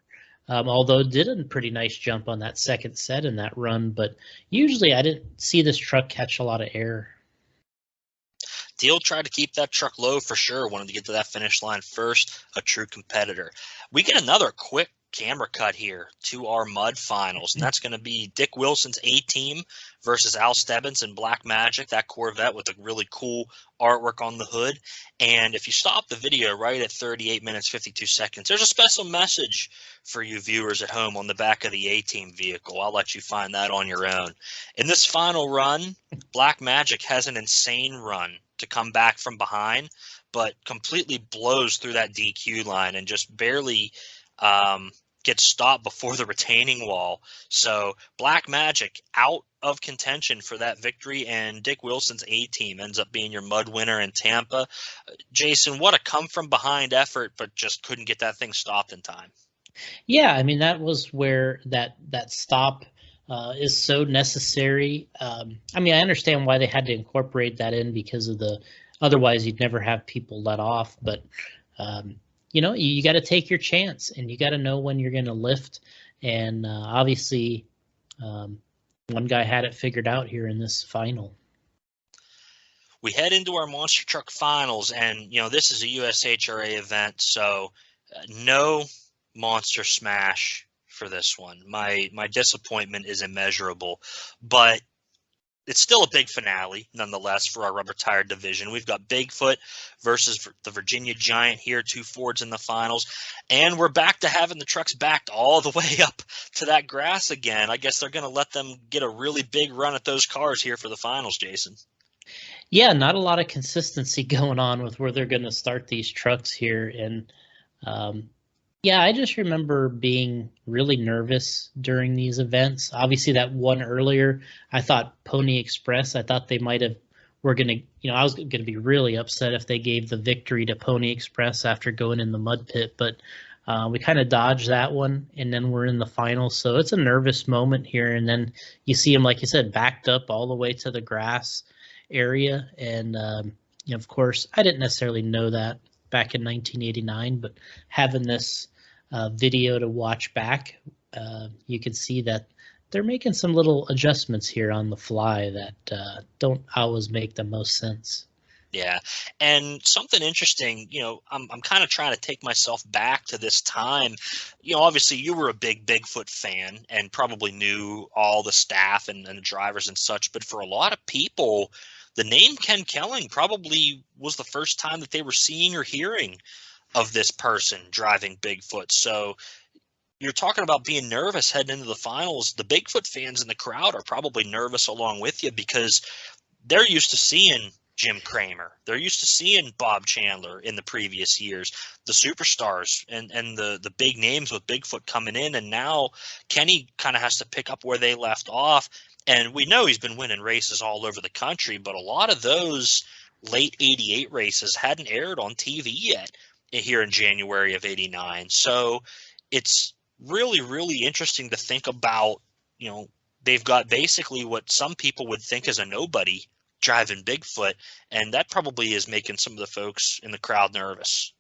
although did a pretty nice jump on that second set in that run. But usually I didn't see this truck catch a lot of air.
Deal tried to keep that truck low for sure, wanted to get to that finish line first, a true competitor. We get another quick camera cut here to our mud finals, and that's going to be Dick Wilson's A-Team versus Al Stebbins and Black Magic, that Corvette with a really cool artwork on the hood. And if you stop the video right at 38 minutes 52 seconds, there's a special message for you viewers at home on the back of the A-Team vehicle. I'll let you find that on your own. In this final run, Black Magic has an insane run to come back from behind, but completely blows through that DQ line and just barely gets stopped before the retaining wall. So Black Magic out of contention for that victory, and Dick Wilson's A-Team ends up being your mud winner in Tampa. Jason, what a come-from-behind effort, but just couldn't get that thing stopped in time.
Yeah, I mean, that was where that stop is so necessary. I mean, I understand why they had to incorporate that in because of otherwise you'd never have people let off, but you got to take your chance, and you got to know when you're going to lift. And obviously, one guy had it figured out here in this final.
We head into our monster truck finals, and this is a USHRA event, so no monster smash for this one. My disappointment is immeasurable, but it's still a big finale, nonetheless, for our rubber tire division. We've got Bigfoot versus the Virginia Giant here, 2 Fords in the finals. And we're back to having the trucks backed all the way up to that grass again. I guess they're going to let them get a really big run at those cars here for the finals, Jason.
Yeah, not a lot of consistency going on with where they're going to start these trucks here. And yeah, I just remember being really nervous during these events. Obviously, that one earlier, I thought Pony Express, I thought they might have were going to, I was going to be really upset if they gave the victory to Pony Express after going in the mud pit, but we kind of dodged that one, and then we're in the finals. So it's a nervous moment here. And then you see him, like you said, backed up all the way to the grass area. And, of course, I didn't necessarily know that back in 1989, but having this video to watch back, you can see that they're making some little adjustments here on the fly that don't always make the most sense.
Yeah. And something interesting, I'm kind of trying to take myself back to this time. Obviously you were a big Bigfoot fan and probably knew all the staff and the drivers and such. But for a lot of people, the name Ken Kelling probably was the first time that they were seeing or hearing of this person driving Bigfoot. So you're talking about being nervous heading into the finals. The Bigfoot fans in the crowd are probably nervous along with you because they're used to seeing Jim Kramer. They're used to seeing Bob Chandler in the previous years, the superstars and the big names with Bigfoot coming in. And now Kenny kind of has to pick up where they left off. And we know he's been winning races all over the country, but a lot of those late 88 races hadn't aired on TV yet here in January of 89. So it's really, really interesting to think about, they've got basically what some people would think is a nobody driving Bigfoot, and that probably is making some of the folks in the crowd nervous.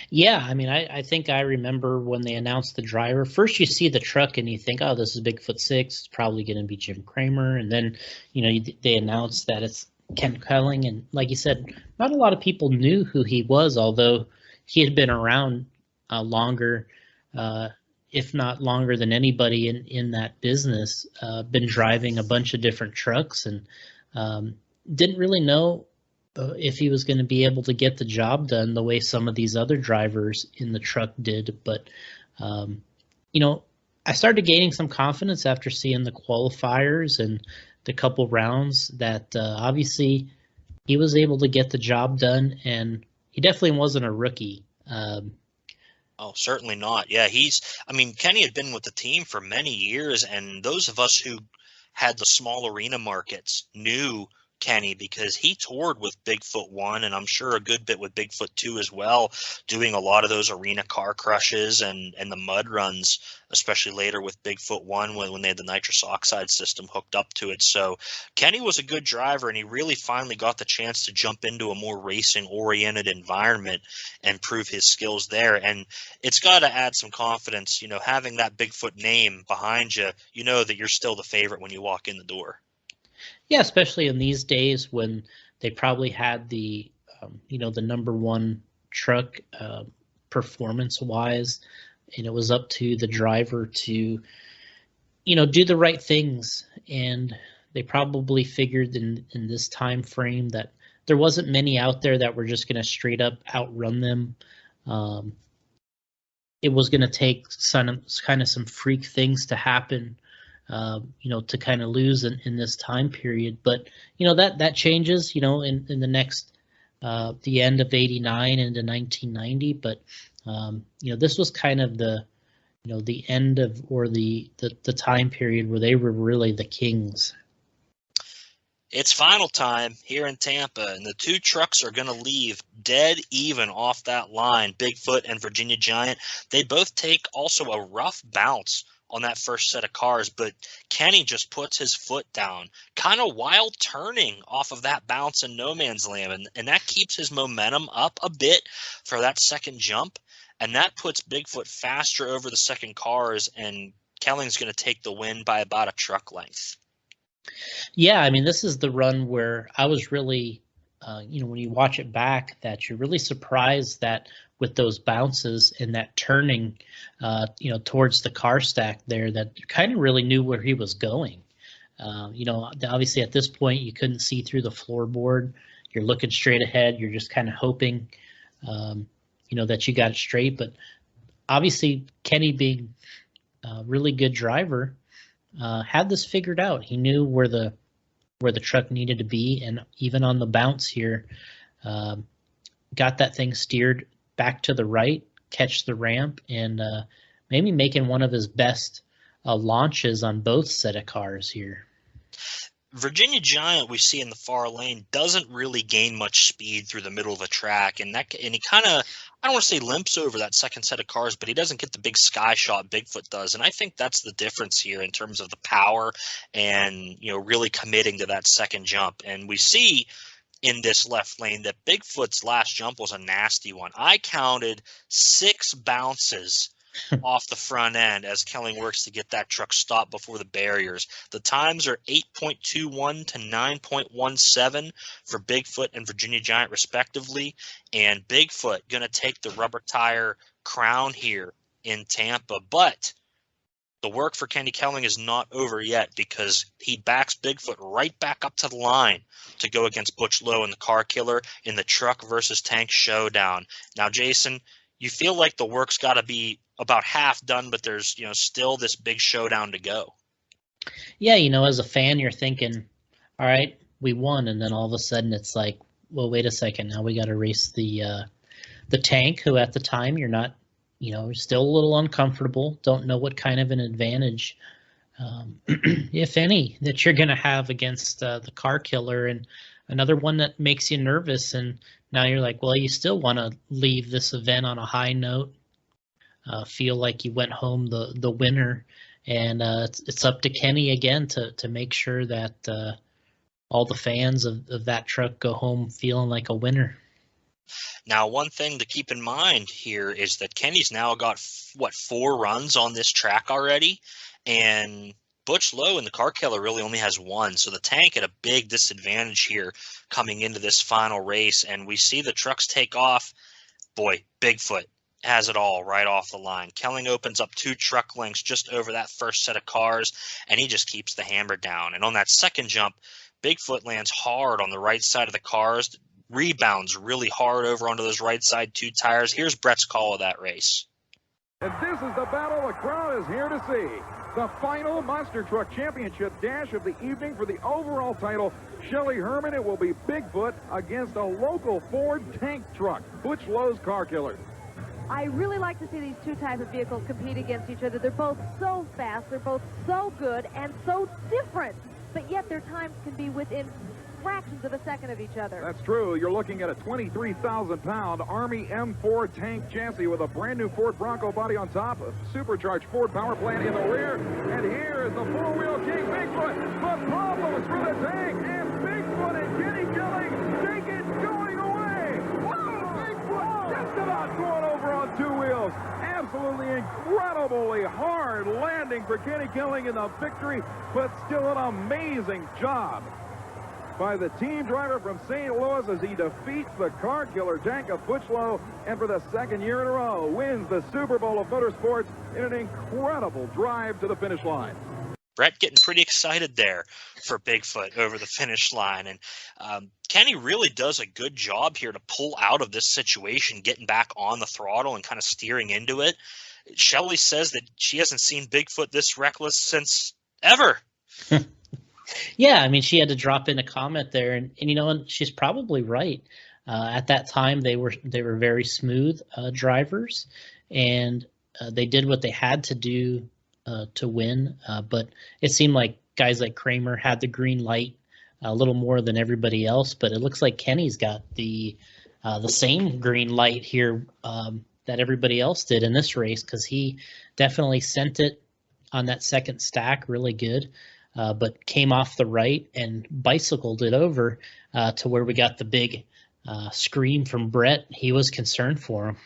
Yeah, I think I remember when they announced the driver. First you see the truck and you think, oh, this is Bigfoot 6. It's probably going to be Jim Kramer. And then, they announced that it's Ken Kelling. And like you said, not a lot of people knew who he was, although he had been around longer, if not longer than anybody in that business, been driving a bunch of different trucks and didn't really know if he was going to be able to get the job done the way some of these other drivers in the truck did. But, I started gaining some confidence after seeing the qualifiers and the couple rounds that obviously he was able to get the job done, and he definitely wasn't a rookie.
Oh, certainly not. Yeah, Kenny had been with the team for many years, and those of us who had the small arena markets knew Kenny because he toured with Bigfoot 1 and I'm sure a good bit with Bigfoot 2 as well, doing a lot of those arena car crushes and the mud runs, especially later with Bigfoot 1 when they had the nitrous oxide system hooked up to it. So Kenny was a good driver, and he really finally got the chance to jump into a more racing-oriented environment and prove his skills there. And it's got to add some confidence, having that Bigfoot name behind you, that you're still the favorite when you walk in the door.
Yeah, especially in these days when they probably had the, the number one truck performance-wise, and it was up to the driver to, do the right things. And they probably figured in this time frame that there wasn't many out there that were just going to straight up outrun them. It was going to take some freak things to happen. To kind of lose in this time period. But, that changes, in the next, the end of 89 into 1990. But, this was kind of the end of, or the time period where they were really the kings.
It's final time here in Tampa, and the two trucks are going to leave dead even off that line, Bigfoot and Virginia Giant. They both take also a rough bounce on that first set of cars, but Kenny just puts his foot down, kind of wild turning off of that bounce in no man's land, and that keeps his momentum up a bit for that second jump, and that puts Bigfoot faster over the second cars, and Kelling's going to take the win by about a truck length.
Yeah, this is the run where I was really, when you watch it back, that you're really surprised that with those bounces and that turning, towards the car stack there, that you kind of really knew where he was going. Obviously at this point you couldn't see through the floorboard. You're looking straight ahead. You're just kind of hoping, that you got it straight. But obviously Kenny, being a really good driver, had this figured out. He knew where the truck needed to be, and even on the bounce here, got that thing steered back to the right, catch the ramp, and maybe making one of his best launches on both set of cars here.
Virginia Giant we see in the far lane doesn't really gain much speed through the middle of the track, and he kind of, I don't want to say limps over that second set of cars, but he doesn't get the big sky shot Bigfoot does, and I think that's the difference here in terms of the power and really committing to that second jump. And we see in this left lane that Bigfoot's last jump was a nasty one. I counted 6 bounces off the front end as Kelling works to get that truck stopped before the barriers. The times are 8.21 to 9.17 for Bigfoot and Virginia Giant respectively, and Bigfoot going to take the rubber tire crown here in Tampa. But the work for Kenny Kelling is not over yet, because he backs Bigfoot right back up to the line to go against Butch Lowe and the Car Killer in the truck versus tank showdown. Now, Jason, you feel like the work's got to be about half done, but there's still this big showdown to go.
Yeah, as a fan, you're thinking, all right, we won, and then all of a sudden it's like, well, wait a second, now we got to race the tank, who at the time you're not, still a little uncomfortable, don't know what kind of an advantage, if any, that you're going to have against the Car Killer, and another one that makes you nervous. And now you're like, well, you still want to leave this event on a high note, feel like you went home the winner, and it's up to Kenny again to make sure that all the fans of that truck go home feeling like a winner.
Now, one thing to keep in mind here is that Kenny's now got 4 runs on this track already, and Butch Lowe and the Car Killer really only has 1. So the tank at a big disadvantage here coming into this final race, and we see the trucks take off. Boy, Bigfoot has it all right off the line. Kelling opens up 2 truck lengths just over that first set of cars, and he just keeps the hammer down. And on that second jump, Bigfoot lands hard on the right side of the cars, rebounds really hard over onto those right side 2 tires. Here's Brett's call of that race.
And this is the battle the crowd is here to see. The final Monster Truck Championship dash of the evening for the overall title. Shelley Herman, it will be Bigfoot against a local Ford tank truck, Butch Lowe's Car Killer.
I really like to see these 2 types of vehicles compete against each other. They're both so fast, they're both so good, and so different, but yet their times can be within fractions of a second of each other.
That's true. You're looking at a 23,000-pound Army M4 tank chassis with a brand-new Ford Bronco body on top, a supercharged Ford power plant in the rear, and here is the 4-wheel king, Bigfoot. The problems for the tank, and Bigfoot and Kenny Kelling take it going away. Whoa! Bigfoot just about going over on 2 wheels. Absolutely incredibly hard landing for Kenny Kelling in the victory, but still an amazing job by the team driver from St. Louis as he defeats the Car Killer tank of Butch Lowe, and for the 2nd year in a row wins the Super Bowl of motorsports in an incredible drive to the finish line.
Brett getting pretty excited there for Bigfoot over the finish line. And Kenny really does a good job here to pull out of this situation, getting back on the throttle and kind of steering into it. Shelley says that she hasn't seen Bigfoot this reckless since ever.
Yeah, I mean, she had to drop in a comment there, and she's probably right. At that time, they were very smooth drivers, and they did what they had to do to win. But it seemed like guys like Kramer had the green light a little more than everybody else. But it looks like Kenny's got the same green light here that everybody else did in this race, because he definitely sent it on that second stack really good. But came off the right and bicycled it over to where we got the big scream from Brett. He was concerned for him.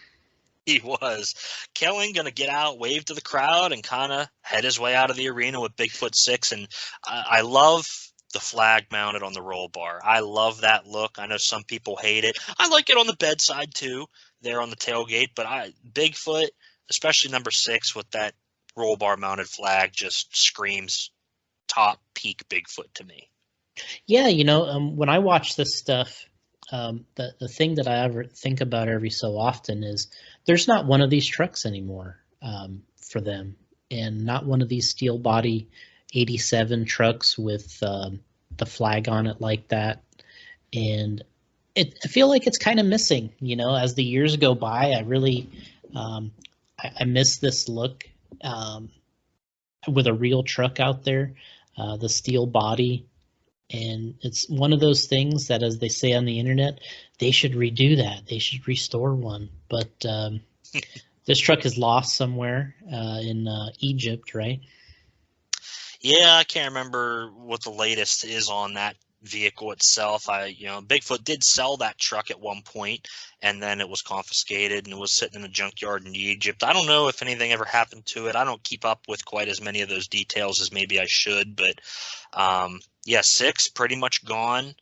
He was. Kelling going to get out, wave to the crowd, and kind of head his way out of the arena with Bigfoot 6. And I love the flag mounted on the roll bar. I love that look. I know some people hate it. I like it on the bedside too, there on the tailgate. But Bigfoot, especially number 6 with that roll bar mounted flag, just screams top peak Bigfoot to me.
Yeah, when I watch this stuff, the thing that I ever think about every so often is there's not one of these trucks anymore for them, and not one of these steel body 87 trucks with the flag on it like that. And I feel like it's kind of missing, as the years go by. I really I miss this look with a real truck out there. The steel body And it's one of those things that, as they say on the internet, they should redo that. They should restore one. But this truck is lost somewhere in Egypt, right?
Yeah, I can't remember what the latest is on that vehicle itself. Bigfoot did sell that truck at one point, and then it was confiscated and it was sitting in a junkyard in Egypt. I don't know if anything ever happened to it. I don't keep up with quite as many of those details as maybe I should, but yeah, 6 pretty much gone.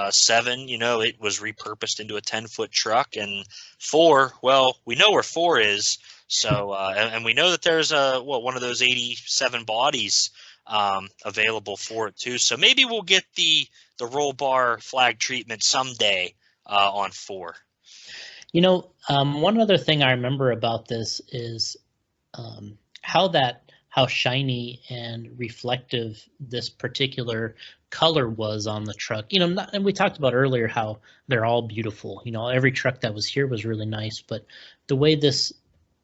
7, it was repurposed into a 10-foot truck, and 4, well, we know where 4 is. So, and we know that there's one of those 87 bodies available for it too. So maybe we'll get the roll bar flag treatment someday on 4.
One other thing I remember about this is how shiny and reflective this particular color was on the truck. And we talked about earlier how they're all beautiful. Every truck that was here was really nice, but the way this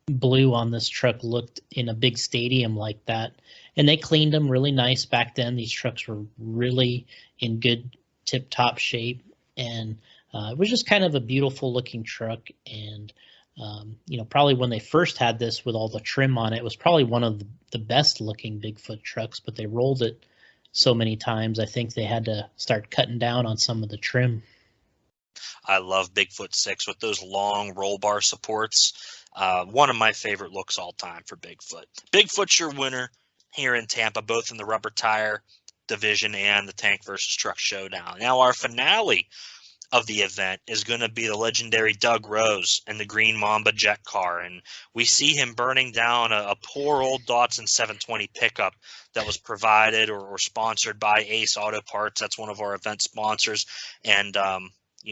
blue on this truck looked in a big stadium like that, and they cleaned them really nice back then. These trucks were really in good tip-top shape, and it was just kind of a beautiful looking truck. And probably when they first had this with all the trim on it, it was probably one of the best looking Bigfoot trucks, but they rolled it so many times, I think they had to start cutting down on some of the trim.
I love Bigfoot 6 with those long roll bar supports. One of my favorite looks all time for Bigfoot. Bigfoot's your winner here in Tampa, both in the rubber tire division and the tank versus truck showdown. Now our finale of the event is going to be the legendary Doug Rose and the Green Mamba jet car, and we see him burning down a poor old Datsun 720 pickup that was provided or sponsored by Ace Auto Parts. That's one of our event sponsors, and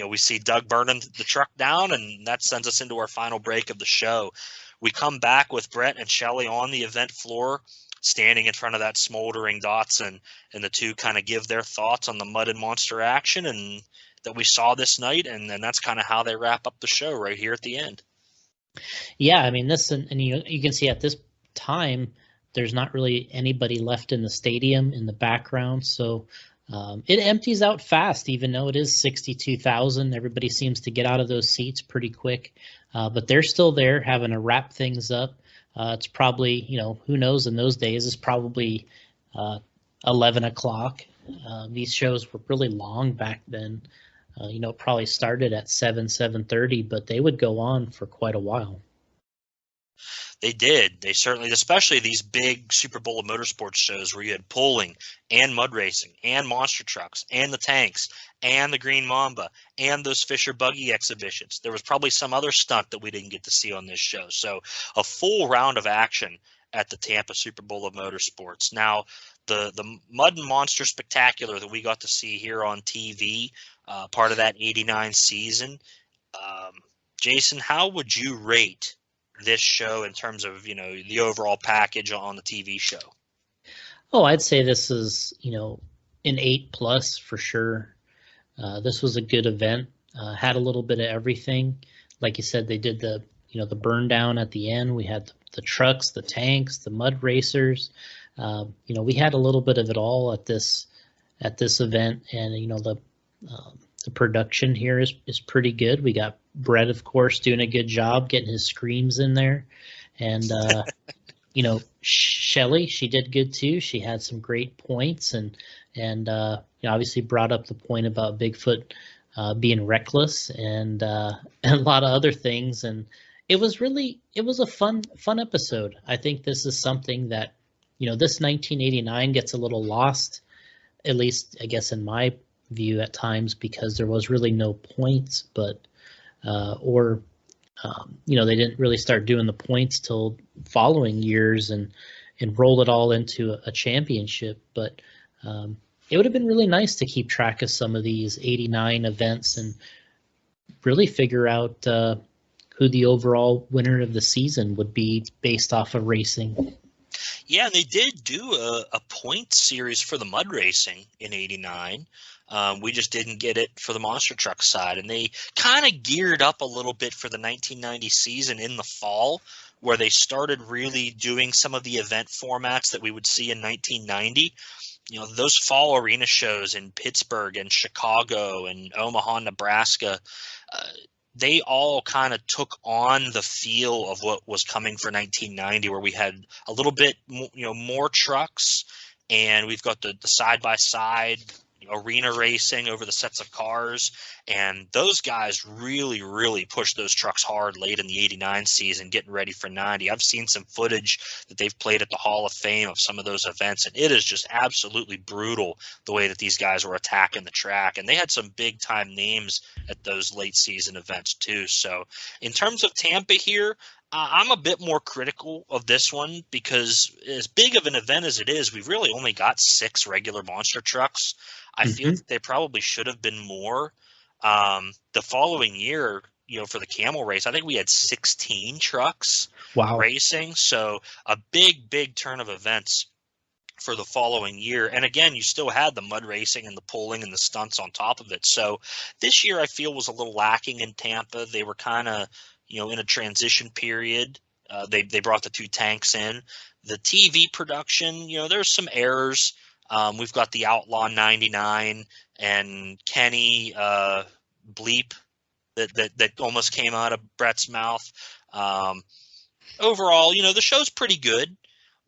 we see Doug burning the truck down, and that sends us into our final break of the show. We come back with Brett and Shelley on the event floor, standing in front of that smoldering Datsun, and the two kind of give their thoughts on the mud and monster action and that we saw this night, and then that's kind of how they wrap up the show right here at the end.
Yeah, I mean, this, and you can see at this time there's not really anybody left in the stadium in the background, so it empties out fast, even though it is 62,000. Everybody seems to get out of those seats pretty quick, but they're still there having to wrap things up. It's probably, who knows, in those days, it's probably 11 o'clock. These shows were really long back then. It probably started at 7:30, but they would go on for quite a while.
They did. They certainly, especially these big Super Bowl of motorsports shows where you had pulling and mud racing and monster trucks and the tanks and the Green Mamba and those Fisher buggy exhibitions. There was probably some other stunt that we didn't get to see on this show. So a full round of action at the Tampa Super Bowl of motorsports. Now, the Mud and Monster Spectacular that we got to see here on TV, part of that 89 season. Jason, how would you rate this show in terms of, the overall package on the TV show?
Oh, I'd say this is, an 8+ for sure. This was a good event. Had a little bit of everything. Like you said, they did the burn down at the end. We had the trucks, the tanks, the mud racers. We had a little bit of it all at this event, and the production here is pretty good. We got Brett, of course, doing a good job getting his screams in there, and Shelley, she did good too. She had some great points, and obviously brought up the point about Bigfoot being reckless and a lot of other things, and it was a fun episode. I think this is something that this 1989 gets a little lost, at least I guess in my view at times, because there was really no points, but they didn't really start doing the points till following years and roll it all into a championship. But it would have been really nice to keep track of some of these 89 events and really figure out who the overall winner of the season would be based off of racing.
Yeah, and they did do a point series for the mud racing in 89. We just didn't get it for the monster truck side. And they kind of geared up a little bit for the 1990 season in the fall, where they started really doing some of the event formats that we would see in 1990. those fall arena shows in Pittsburgh and Chicago and Omaha, Nebraska, they all kind of took on the feel of what was coming for 1990, where we had a little bit, more trucks, and we've got the side-by-side arena racing over the sets of cars, and those guys really, really pushed those trucks hard late in the 89 season, getting ready for 90. I've seen some footage that they've played at the Hall of Fame of some of those events, and it is just absolutely brutal the way that these guys were attacking the track, and they had some big-time names at those late season events too. So in terms of Tampa here, I'm a bit more critical of this one because as big of an event as it is, we've really only got 6 regular monster trucks. I feel that they probably should have been more. The following year, for the camel race, I think we had 16 trucks racing. So a big, big turn of events for the following year. And again, you still had the mud racing and the pulling and the stunts on top of it. So this year I feel was a little lacking in Tampa. They were kind of, in a transition period. They brought the 2 tanks in. The TV production, there's some errors. We've got the Outlaw 99 and Kenny bleep that almost came out of Brett's mouth. Overall, the show's pretty good,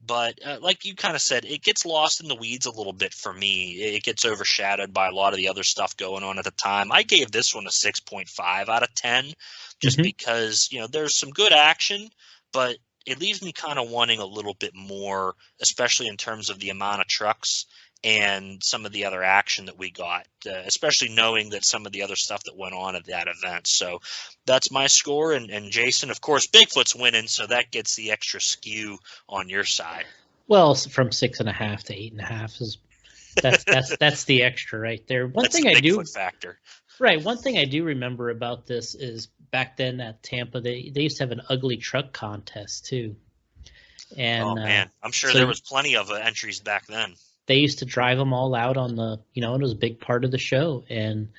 but like you kind of said, it gets lost in the weeds a little bit for me. It gets overshadowed by a lot of the other stuff going on at the time. I gave this one a 6.5 out of 10 just because, there's some good action, but it leaves me kind of wanting a little bit more, especially in terms of the amount of trucks and some of the other action that we got, especially knowing that some of the other stuff that went on at that event. So that's my score. And Jason, of course, Bigfoot's winning, so that gets the extra skew on your side.
Well, from 6.5 to 8.5 is that's the extra right there. One thing I do
factor.
Right. One thing I do remember about this is back then at Tampa, they used to have an ugly truck contest too. And
oh man, I'm sure there was plenty of entries back then.
They used to drive them all out on the, it was a big part of the show. And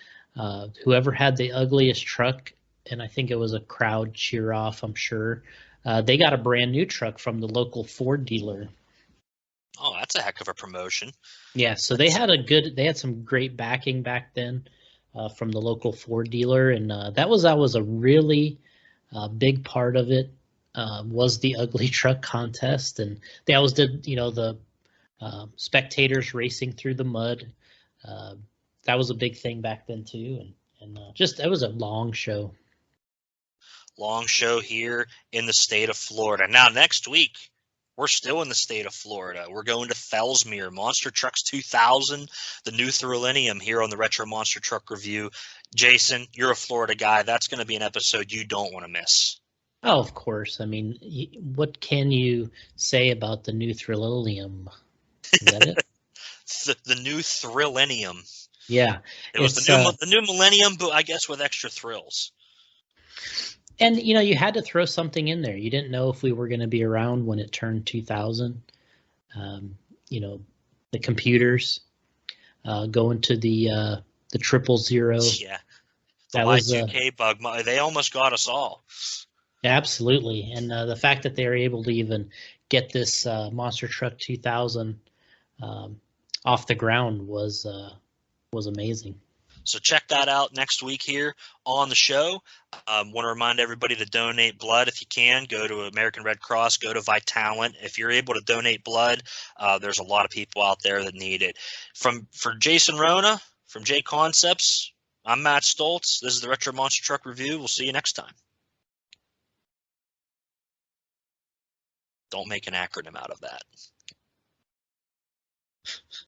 whoever had the ugliest truck, and I think it was a crowd cheer off, I'm sure, they got a brand new truck from the local Ford dealer.
Oh, that's a heck of a promotion.
Yeah, so they had some great backing back then from the local Ford dealer, and that was a really big part of it was the ugly truck contest, and they always did, the spectators racing through the mud. That was a big thing back then too, and just it was a long show.
Long show here in the state of Florida. Now next week, we're still in the state of Florida. We're going to Fellsmere, Monster Trucks 2000, the new Thrillennium here on the Retro Monster Truck Review. Jason, you're a Florida guy. That's going to be an episode you don't want to miss.
Oh, of course. I mean, what can you say about the new Thrillennium? Is that it?
the new Thrillennium.
Yeah.
It was the new millennium, but I guess with extra thrills.
And, you had to throw something in there. You didn't know if we were going to be around when it turned 2000. The computers going to the 000.
Yeah. The Y2K bug. They almost got us all.
Absolutely. And the fact that they were able to even get this Monster Truck 2000 off the ground was amazing.
So check that out next week here on the show. Want to remind everybody to donate blood if you can. Go to American Red Cross, go to Vitalent. If you're able to donate blood, there's a lot of people out there that need it. For Jason Rouna, from JConcepts, I'm Matt Stoltz. This is the Retro Monster Truck Review. We'll see you next time. Don't make an acronym out of that.